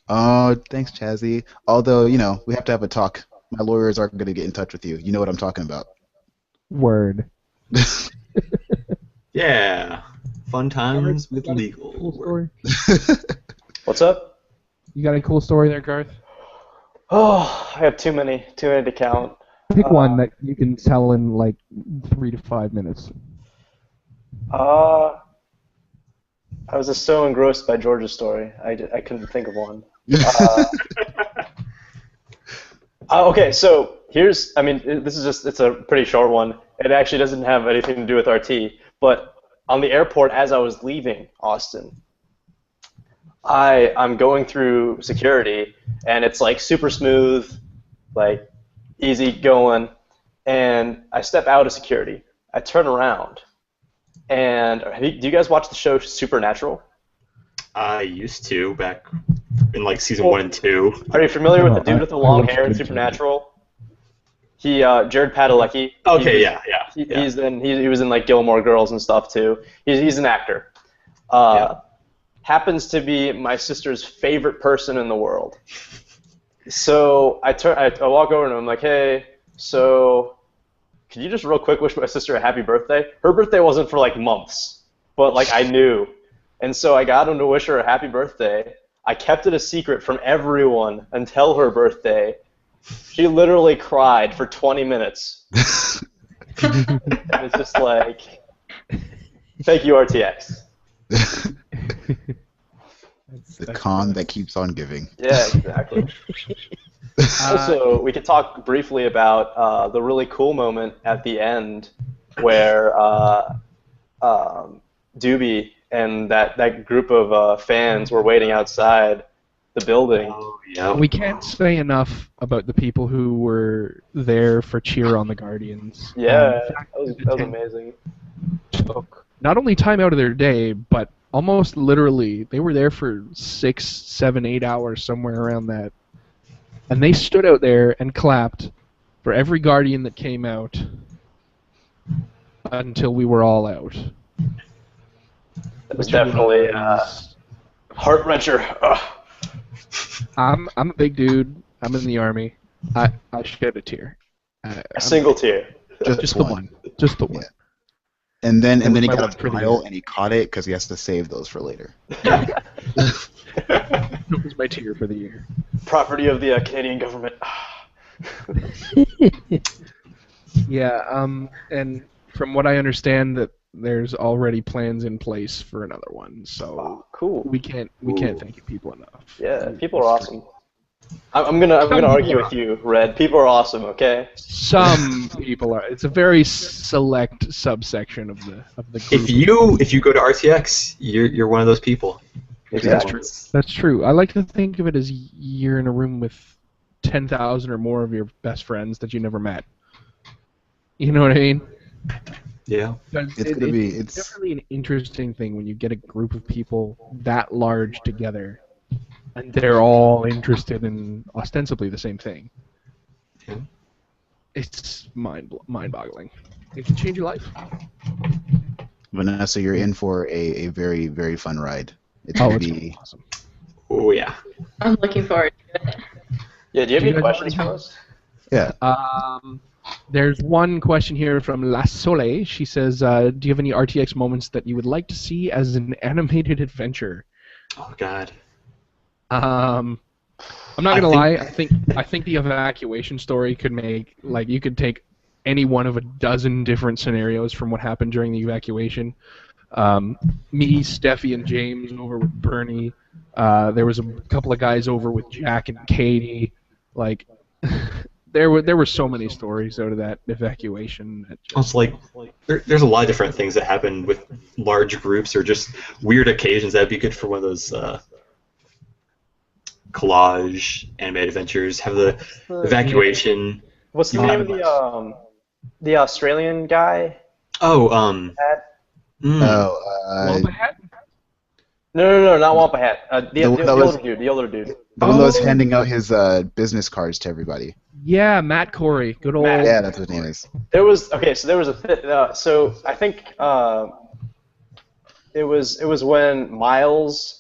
Oh, thanks, Chazzy. Although, we have to have a talk. My lawyers are going to get in touch with you. You know what I'm talking about. Word. Yeah. Fun times with Cool legal story. What's up? You got a cool story there, Garth? Oh, I have too many to count. Pick one that you can tell in 3 to 5 minutes. I was just so engrossed by George's story, I couldn't think of one. Okay, so it's a pretty short one. It actually doesn't have anything to do with RT, but on the airport as I was leaving Austin, I'm going through security, and it's super smooth, easy going, and I step out of security. I turn around, and do you guys watch the show Supernatural? I used to back in season 1 and 2. Are you familiar with the dude with the long watched hair in it. Supernatural? Jared Padalecki. Okay, yeah. He was in Gilmore Girls and stuff too. He's an actor. Happens to be my sister's favorite person in the world. So I walk over to him. I'm like, hey, so can you just real quick wish my sister a happy birthday? Her birthday wasn't for months, but I knew. And so I got him to wish her a happy birthday. I kept it a secret from everyone until her birthday. She literally cried for 20 minutes. And it's just thank you, RTX. The con that keeps on giving. Yeah, exactly. Also, we could talk briefly about the really cool moment at the end where Doobie and that group of fans were waiting outside the building. Oh, yeah. We can't say enough about the people who were there for cheer on the Guardians. Yeah, The fact that was amazing. took not only time out of their day, but almost literally, they were there for 6, 7, 8 hours, somewhere around that. And they stood out there and clapped for every Guardian that came out until we were all out. It was definitely heart wrencher. I'm a big dude. I'm in the army. I shed a tear. A single tear. Just the one. Just the one. Yeah. And then he my got one a for the pile year. and he caught it because he has to save those for later. It was my tear for the year. Property of the Canadian government. Yeah, and from what I understand, that there's already plans in place for another one. So Oh, cool. we can't thank you people enough. Yeah, people are awesome. I'm gonna argue with you, Red. People are awesome. Okay. Some people are. It's a very select subsection of the group. If you go to RTX, you're one of those people. Exactly. That's true. I like to think of it as you're in a room with 10,000 or more of your best friends that you never met. You know what I mean? Yeah. It's definitely an interesting thing when you get a group of people that large together, and they're all interested in ostensibly the same thing. Yeah. It's mind-boggling. It can change your life. Vanessa, you're in for a very, very fun ride. It's Oh, gonna it's be awesome. Oh yeah. I'm looking forward to it. Yeah. Do you have Do you any guys questions already for have- us? There's one question here from La Soleil. She says, do you have any RTX moments that you would like to see as an animated adventure? Oh God. I'm not gonna lie. I think the evacuation story could make, like, you could take any one of a dozen different scenarios from what happened during the evacuation. Me, Steffi, and James over with Bernie. There was a couple of guys over with Jack and Katie. Like, there were so many stories out of that evacuation. That just, It's like there's a lot of different things that happen with large groups or just weird occasions that'd be good for one of those collage animated adventures. Have the evacuation. What's the name of the Australian guy? Oh, Wampa Hat? No, not Wampa Hat. The that was- older dude. the one that was handing out his business cards to everybody. Yeah, Matt Corey. Good old. Matt. Yeah, that's what his name is. There was so there was so I think it was when Miles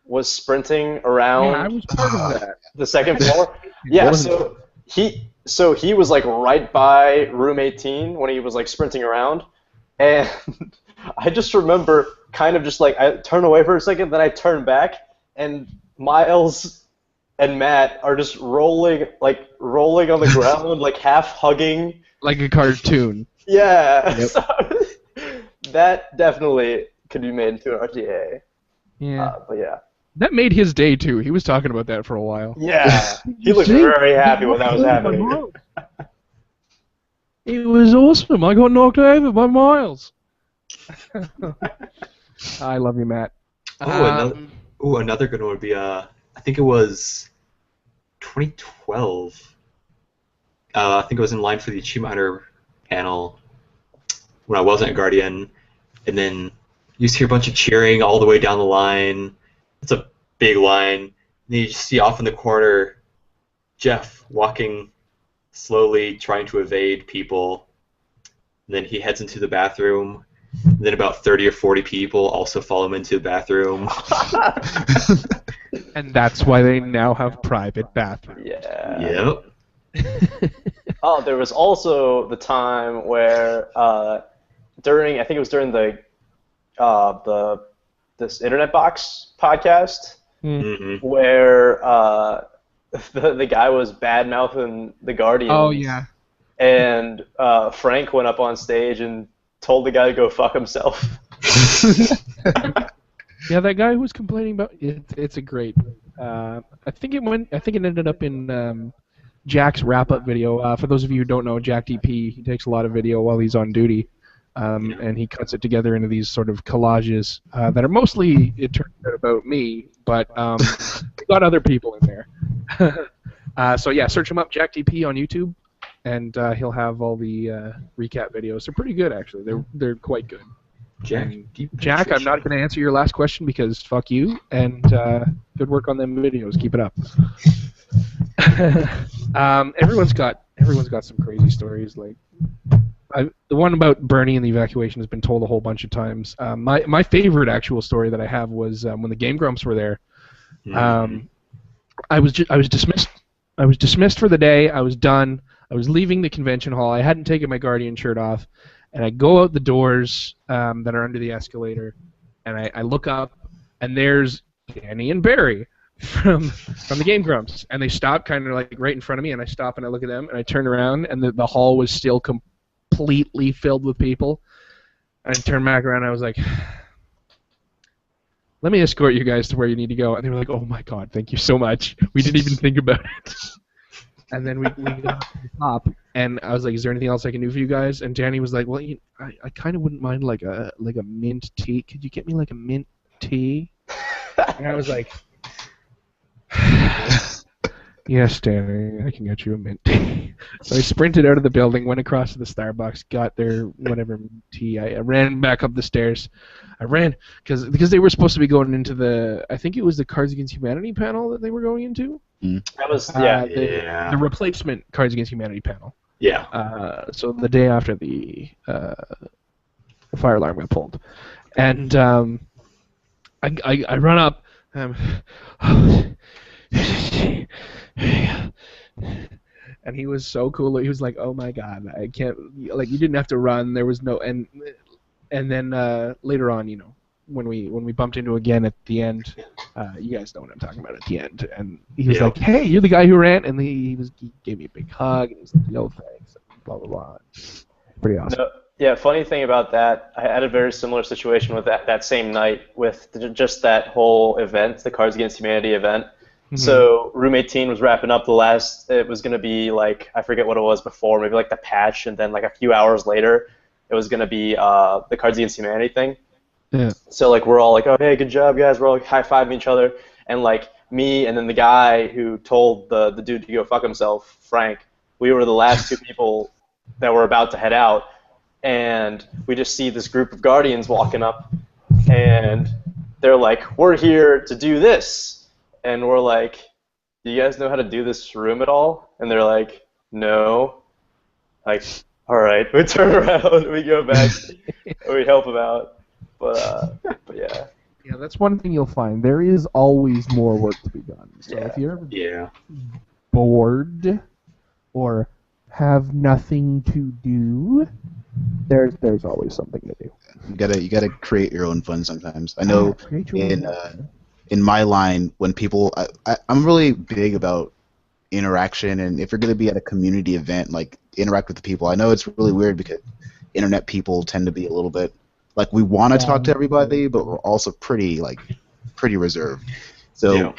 was sprinting around Yeah, I was part of that. the second floor. Yeah, Wasn't- so he was like right by room 18 when he was like sprinting around, and I just remember kind of just like I turn away for a second, then I turn back, and Miles and Matt are just rolling on the ground, like half hugging. Like a cartoon. Yeah, Yep. so, that definitely could be made into an RTA. Yeah. But yeah. That made his day too. He was talking about that for a while. Yeah, he looked See? very happy when that was happening. It was awesome. I got knocked over by Miles. I love you, Matt. Another good one would be I think it was 2012. I think it was in line for the Achievement Hunter panel when I wasn't a Guardian, and then you just hear a bunch of cheering all the way down the line. It's a big line. And then you just see off in the corner Jeff walking slowly, trying to evade people. And then he heads into the bathroom. And then about 30 or 40 people also follow him into the bathroom. And that's why they now have private bathrooms. Yeah. Yep. Oh, there was also the time where I think it was during this Internet Box podcast hmm where the guy was bad mouthing the Guardians. Oh yeah. And Frank went up on stage and told the guy to go fuck himself. Yeah, that guy who was complaining about it. It's a great. I think it ended up in Jack's wrap-up video. For those of you who don't know, Jack DP, he takes a lot of video while he's on duty. and he cuts it together into these sort of collages that are mostly, it turns out, about me, but we got other people in there. So yeah, search him up, Jack DP on YouTube, and he'll have all the recap videos. They're pretty good, actually. They're quite good. Jack, I'm not going to answer your last question because fuck you, and good work on them videos. Keep it up. Everyone's got some crazy stories. Like the one about Bernie and the evacuation has been told a whole bunch of times. My favorite actual story that I have was when the Game Grumps were there. I was dismissed. I was dismissed for the day. I was done. I was leaving the convention hall. I hadn't taken my Guardian shirt off. And I go out the doors that are under the escalator, and I look up, and there's Danny and Barry from the Game Grumps, and they stop kind of like right in front of me, and I stop and I look at them, and I turn around, and the hall was still completely filled with people. And I turned back around, and I was like, "Let me escort you guys to where you need to go." And they were like, "Oh my God, thank you so much. We didn't even think about it." And then we got to the top, and I was like, "Is there anything else I can do for you guys?" And Danny was like, "Well, I kind of wouldn't mind like a mint tea. Could you get me like a mint tea?" And I was like, "Yes, Danny, I can get you a mint tea." So I sprinted out of the building, went across to the Starbucks, got their whatever tea. I ran back up the stairs. I ran because they were supposed to be going into I think it was the Cards Against Humanity panel that they were going into. That was the replacement Cards Against Humanity panel. Yeah. So the day after the fire alarm got pulled, and I run up. And he was so cool. He was like, "Oh my God, I can't." Like, you didn't have to run. There was no and then later on, you know, when we bumped into again at the end, you guys know what I'm talking about at the end. And he was like, "Hey, you're the guy who ran," and he gave me a big hug and he was like, "No thanks," and blah blah blah. Pretty awesome. No, yeah, funny thing about that, I had a very similar situation with that same night with just that whole event, the Cards Against Humanity event. Mm-hmm. So Room 18 was wrapping up the last. It was gonna be like, I forget what it was before, maybe like the patch, and then like a few hours later, it was gonna be the Cards Against Humanity thing. Yeah. So like we're all like, "Oh hey, good job guys," we're all like high-fiving each other, and like me and then the guy who told the dude to go fuck himself, Frank, we were the last two people that were about to head out, and we just see this group of Guardians walking up, and they're like, "We're here to do this," and we're like, "Do you guys know how to do this room at all?" And they're like, "No." Like, all right, we turn around, we go back, and we help them out. But yeah. Yeah, that's one thing you'll find. There is always more work to be done. So if you're ever bored or have nothing to do, there's always something to do. You gotta create your own fun sometimes. I know in my line, when people, I'm really big about interaction, and if you're gonna be at a community event, like, interact with the people. I know it's really weird because internet people tend to be a little bit like, we want to talk to everybody, but we're also pretty reserved. So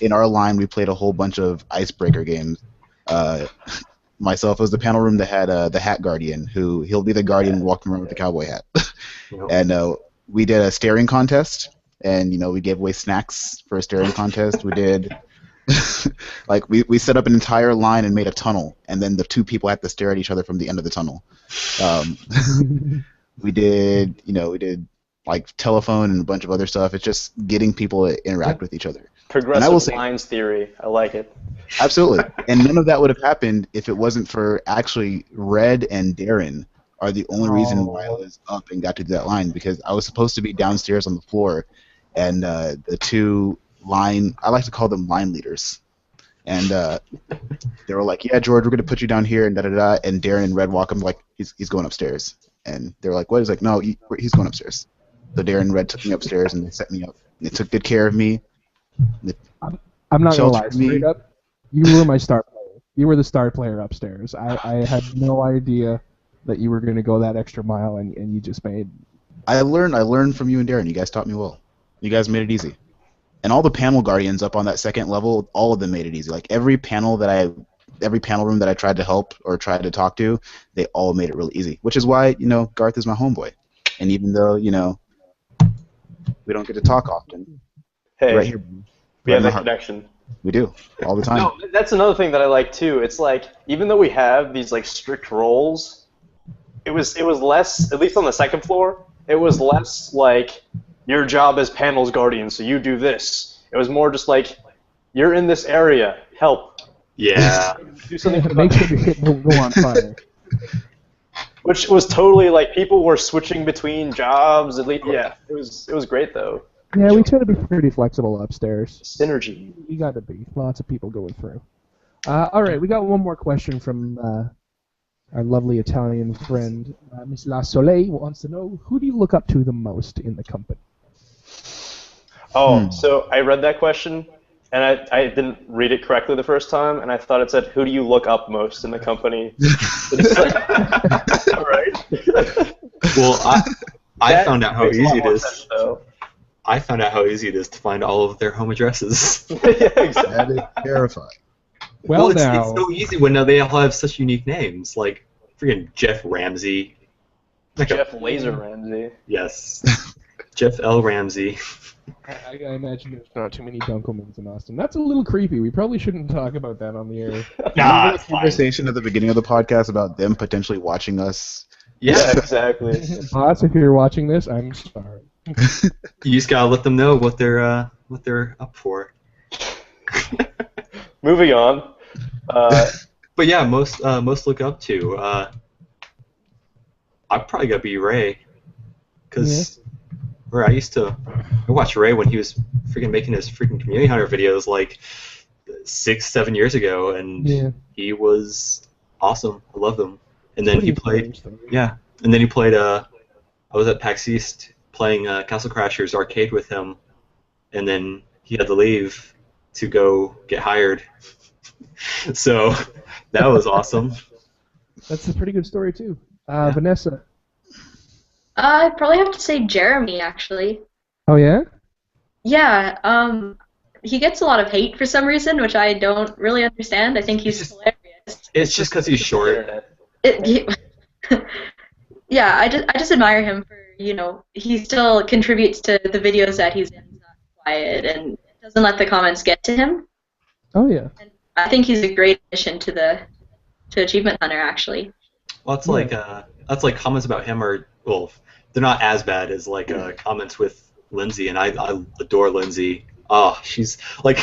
in our line, we played a whole bunch of icebreaker games. Myself was the panel room that had the Hat Guardian, he'll be the Guardian walking around with the cowboy hat. And we did a staring contest, and we gave away snacks for a staring contest. We did like we set up an entire line and made a tunnel, and then the two people had to stare at each other from the end of the tunnel. We did like telephone and a bunch of other stuff. It's just getting people to interact with each other. Progressive lines theory. I like it. Absolutely. And none of that would have happened if it wasn't for actually Red and Darren are the only reason why I was up and got to do that line, because I was supposed to be downstairs on the floor, and the two I like to call them line leaders. And they were like, "Yeah, George, we're going to put you down here," and da-da-da. And Darren and Red walk him like, he's going upstairs. And they were like, "What?" He's like, "No, he's going upstairs." So Darren and Red took me upstairs, and they set me up. They took good care of me. I'm not going to lie, straight up, you were my star player. You were the star player upstairs. I had no idea that you were going to go that extra mile, and you just made... I learned from you and Darren. You guys taught me well. You guys made it easy. And all the panel guardians up on that second level, all of them made it easy. Like, every panel that every panel room that I tried to help or tried to talk to, they all made it really easy. Which is why Garth is my homeboy, and even though we don't get to talk often, Hey, right here, we right have in my that heart. connection. We do all the time. No, that's another thing that I like too. It's like even though we have these like strict roles, it was less, at least on the second floor, it was less like your job as panels guardian, so you do this. It was more just like you're in this area, help. Yeah. Do something Make about sure the shit won't go on fire. Which was totally like people were switching between jobs. At least, yeah, it was great though. Yeah, we try to be pretty flexible upstairs. Synergy. We got to be. Lots of people going through. All right, we got one more question from our lovely Italian friend, Miss La Soleil, wants to know, who do you look up to the most in the company? Oh, so I read that question, and I didn't read it correctly the first time, and I thought it said, "Who do you look up most in the company?" It's like, all right. Well, I That found out how makes a lot easy it more is. sense, though. I found out how easy it is to find all of their home addresses. Yeah, exactly. That is terrifying. Well, it's now, so easy when they all have such unique names, like freaking Jeff Ramsey. Like Jeff Laser Ramsey. Yes. Jeff L. Ramsey. I imagine there's not too many Dunkelmans in Austin. That's a little creepy. We probably shouldn't talk about that on the air. Nah, Remember the it's fine. conversation at the beginning of the podcast about them potentially watching us? Yeah, Yeah, exactly. Boss, if you're watching this, I'm sorry. you just gotta let them know what they're up for. Moving on. But yeah, most look up to. I'd probably gotta be Ray, because I watched Ray when he was freaking making his freaking Community Hunter videos like 6-7 years ago, and Yeah. he was awesome. I loved him. And then Pretty he played, inspiring story. yeah. And then he played. I was at PAX East playing Castle Crashers arcade with him, and then he had to leave to go get hired. So that was awesome. That's a pretty good story, too. Yeah. Vanessa. I'd probably have to say Jeremy, actually. Oh, yeah? Yeah, he gets a lot of hate for some reason, which I don't really understand. I think he's hilarious. It's just because he's short. Internet. Yeah, I just admire him for, he still contributes to the videos that he's in, he's not quiet, and doesn't let the comments get to him. Oh, yeah. And I think he's a great addition to Achievement Hunter, actually. Well, that's like comments about him are, well, they're not as bad as like comments with Lindsay, and I adore Lindsay. Oh, she's like,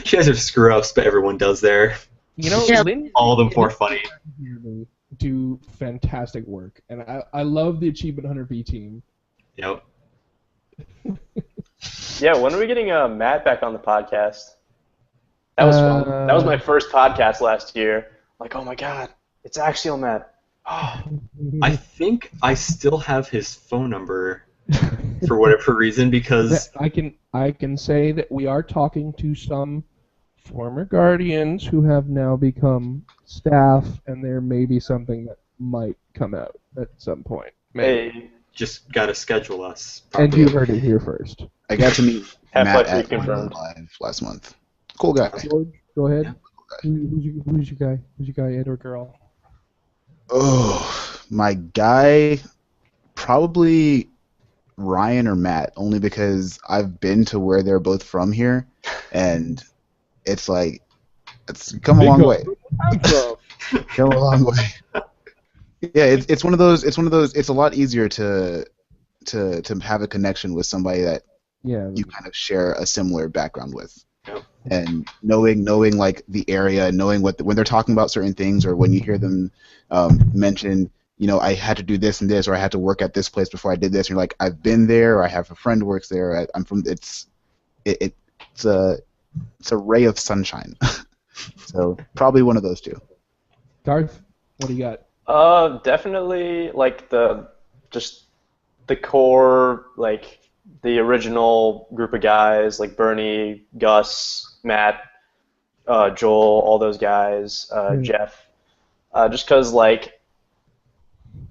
she has her screw ups, but everyone does there. You know, Yeah. Lindsay All of them more funny. do fantastic work, and I love the Achievement Hunter V team. Yep. Yeah, when are we getting Matt back on the podcast? That was fun. That was my first podcast last year. Like, oh my god, it's Axial Matt. Oh, I think I still have his phone number for whatever reason because I can say that we are talking to some former Guardians who have now become staff, and there may be something that might come out at some point. Maybe. hey, just gotta schedule us. And properly. you heard it here first. I got to meet Half-Life Matt at reconfirmed. Live last month. Cool guy. George, go ahead. Yeah. Who's your guy? Who's your guy, Ed or girl? Oh, my guy, probably Ryan or Matt, only because I've been to where they're both from here, and it's like it's come a long way. Come a long way. Yeah, it's one of those. It's a lot easier to have a connection with somebody that Yeah. you kind of share a similar background with. Yep. And knowing like the area, knowing when they're talking about certain things, or when you hear them mention, I had to do this and this, or I had to work at this place before I did this. And you're like, I've been there, or I have a friend who works there. I'm from. It's a ray of sunshine. So probably one of those two. Garth, what do you got? Definitely like the core, like the original group of guys, like Bernie, Gus, Matt, Joel, all those guys, Jeff. Just because like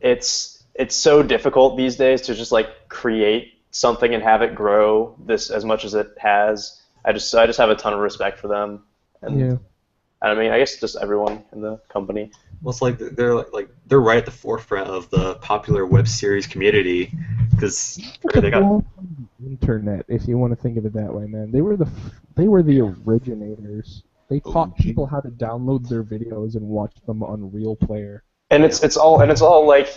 it's so difficult these days to just like create something and have it grow this as much as it has. I just have a ton of respect for them. And Yeah. I mean, I guess just everyone in the company. Well, it's like they're right at the forefront of the popular web series community because they got internet, if you want to think of it that way, man. They were the originators. They taught people how to download their videos and watch them on Real Player. And it's all like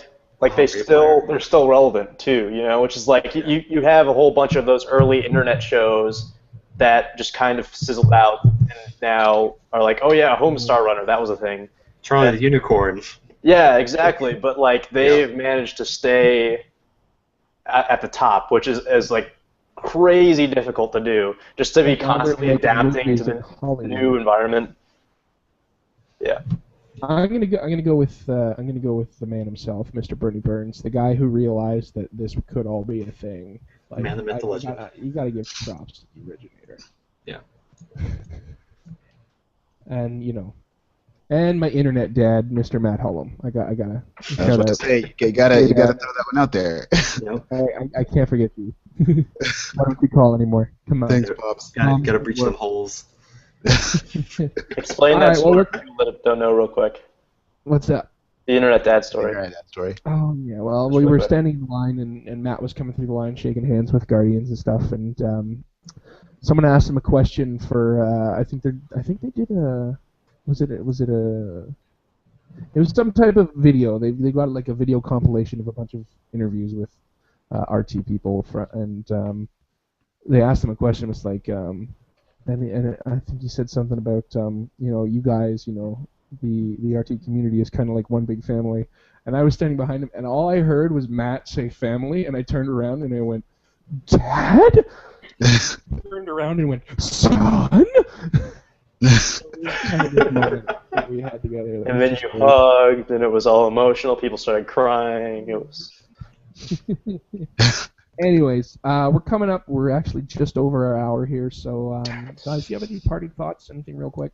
they're Replayer. still relevant too, you know, which is like you have a whole bunch of those early internet shows that just kind of sizzled out and now are like, oh yeah, Homestar Runner, that was a thing. Charlie the Unicorn. Yeah, exactly. But like they've managed to stay at the top, which is like crazy difficult to do, just to be And now they're constantly making adapting movies to in the Hollywood. new environment. Yeah. I'm gonna go with the man himself, Mr. Bernie Burns, the guy who realized that this could all be a thing. Like, Man, the myth, the legend. You gotta give props to the originator. Yeah. And and my internet dad, Mr. Matt Hullum. I gotta. I was about to say, you gotta throw that one out there. Yep. I can't forget you. Why don't you call anymore? Come on. Thanks, Pops. Gotta breach them holes. Explain that story for people that don't know real quick. What's that? The internet dad story. Right, that story. Oh yeah, well we were standing in line and Matt was coming through the line shaking hands with Guardians and stuff, and someone asked him a question for I think they did a it was some type of video. They got like a video compilation of a bunch of interviews with RT people and they asked him a question. It was like and I think he said something about you guys, the RT community is kind of like one big family. And I was standing behind him, and all I heard was Matt say family, and I turned around and I went, Dad? Turned around and went, Son? Kind of this moment that we had together. And then you hugged, and it was all emotional. People started crying. It was. Anyways, we're coming up. We're actually just over our hour here. So, guys, do you have any parting thoughts? Anything real quick?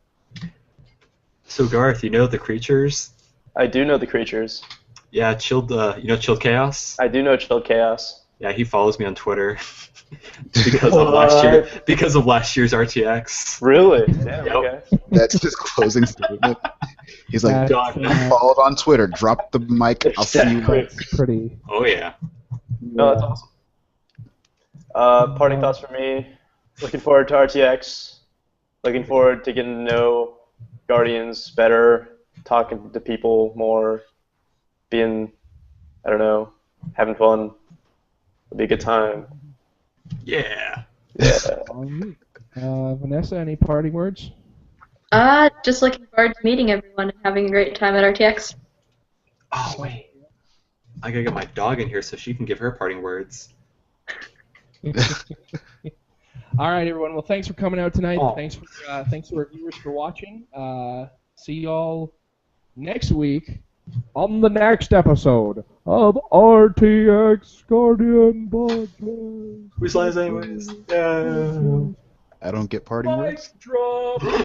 So Garth, you know the creatures? I do know the creatures. Yeah, Chilled. Chilled Chaos. I do know Chilled Chaos. Yeah, he follows me on Twitter because of last year's RTX. Really? Damn. Yep. Okay. That's his closing statement. He's like, Done. followed on Twitter. Drop the mic. I'll see you later. That's pretty. Oh yeah. No, that's awesome. Parting thoughts for me. Looking forward to RTX. Looking forward to getting to know Guardians better, talking to people more, being, I don't know, having fun. It'll be a good time. Yeah. Yeah. Vanessa, any parting words? Just looking forward to meeting everyone and having a great time at RTX. Oh wait. I gotta get my dog in here so she can give her parting words. All right, everyone. Well, thanks for coming out tonight. Oh. Thanks to our viewers for watching. See y'all next week on the next episode of RTX Guardian Podcast. Whose lines anyways? Yeah. I don't get parting words. Mic drop.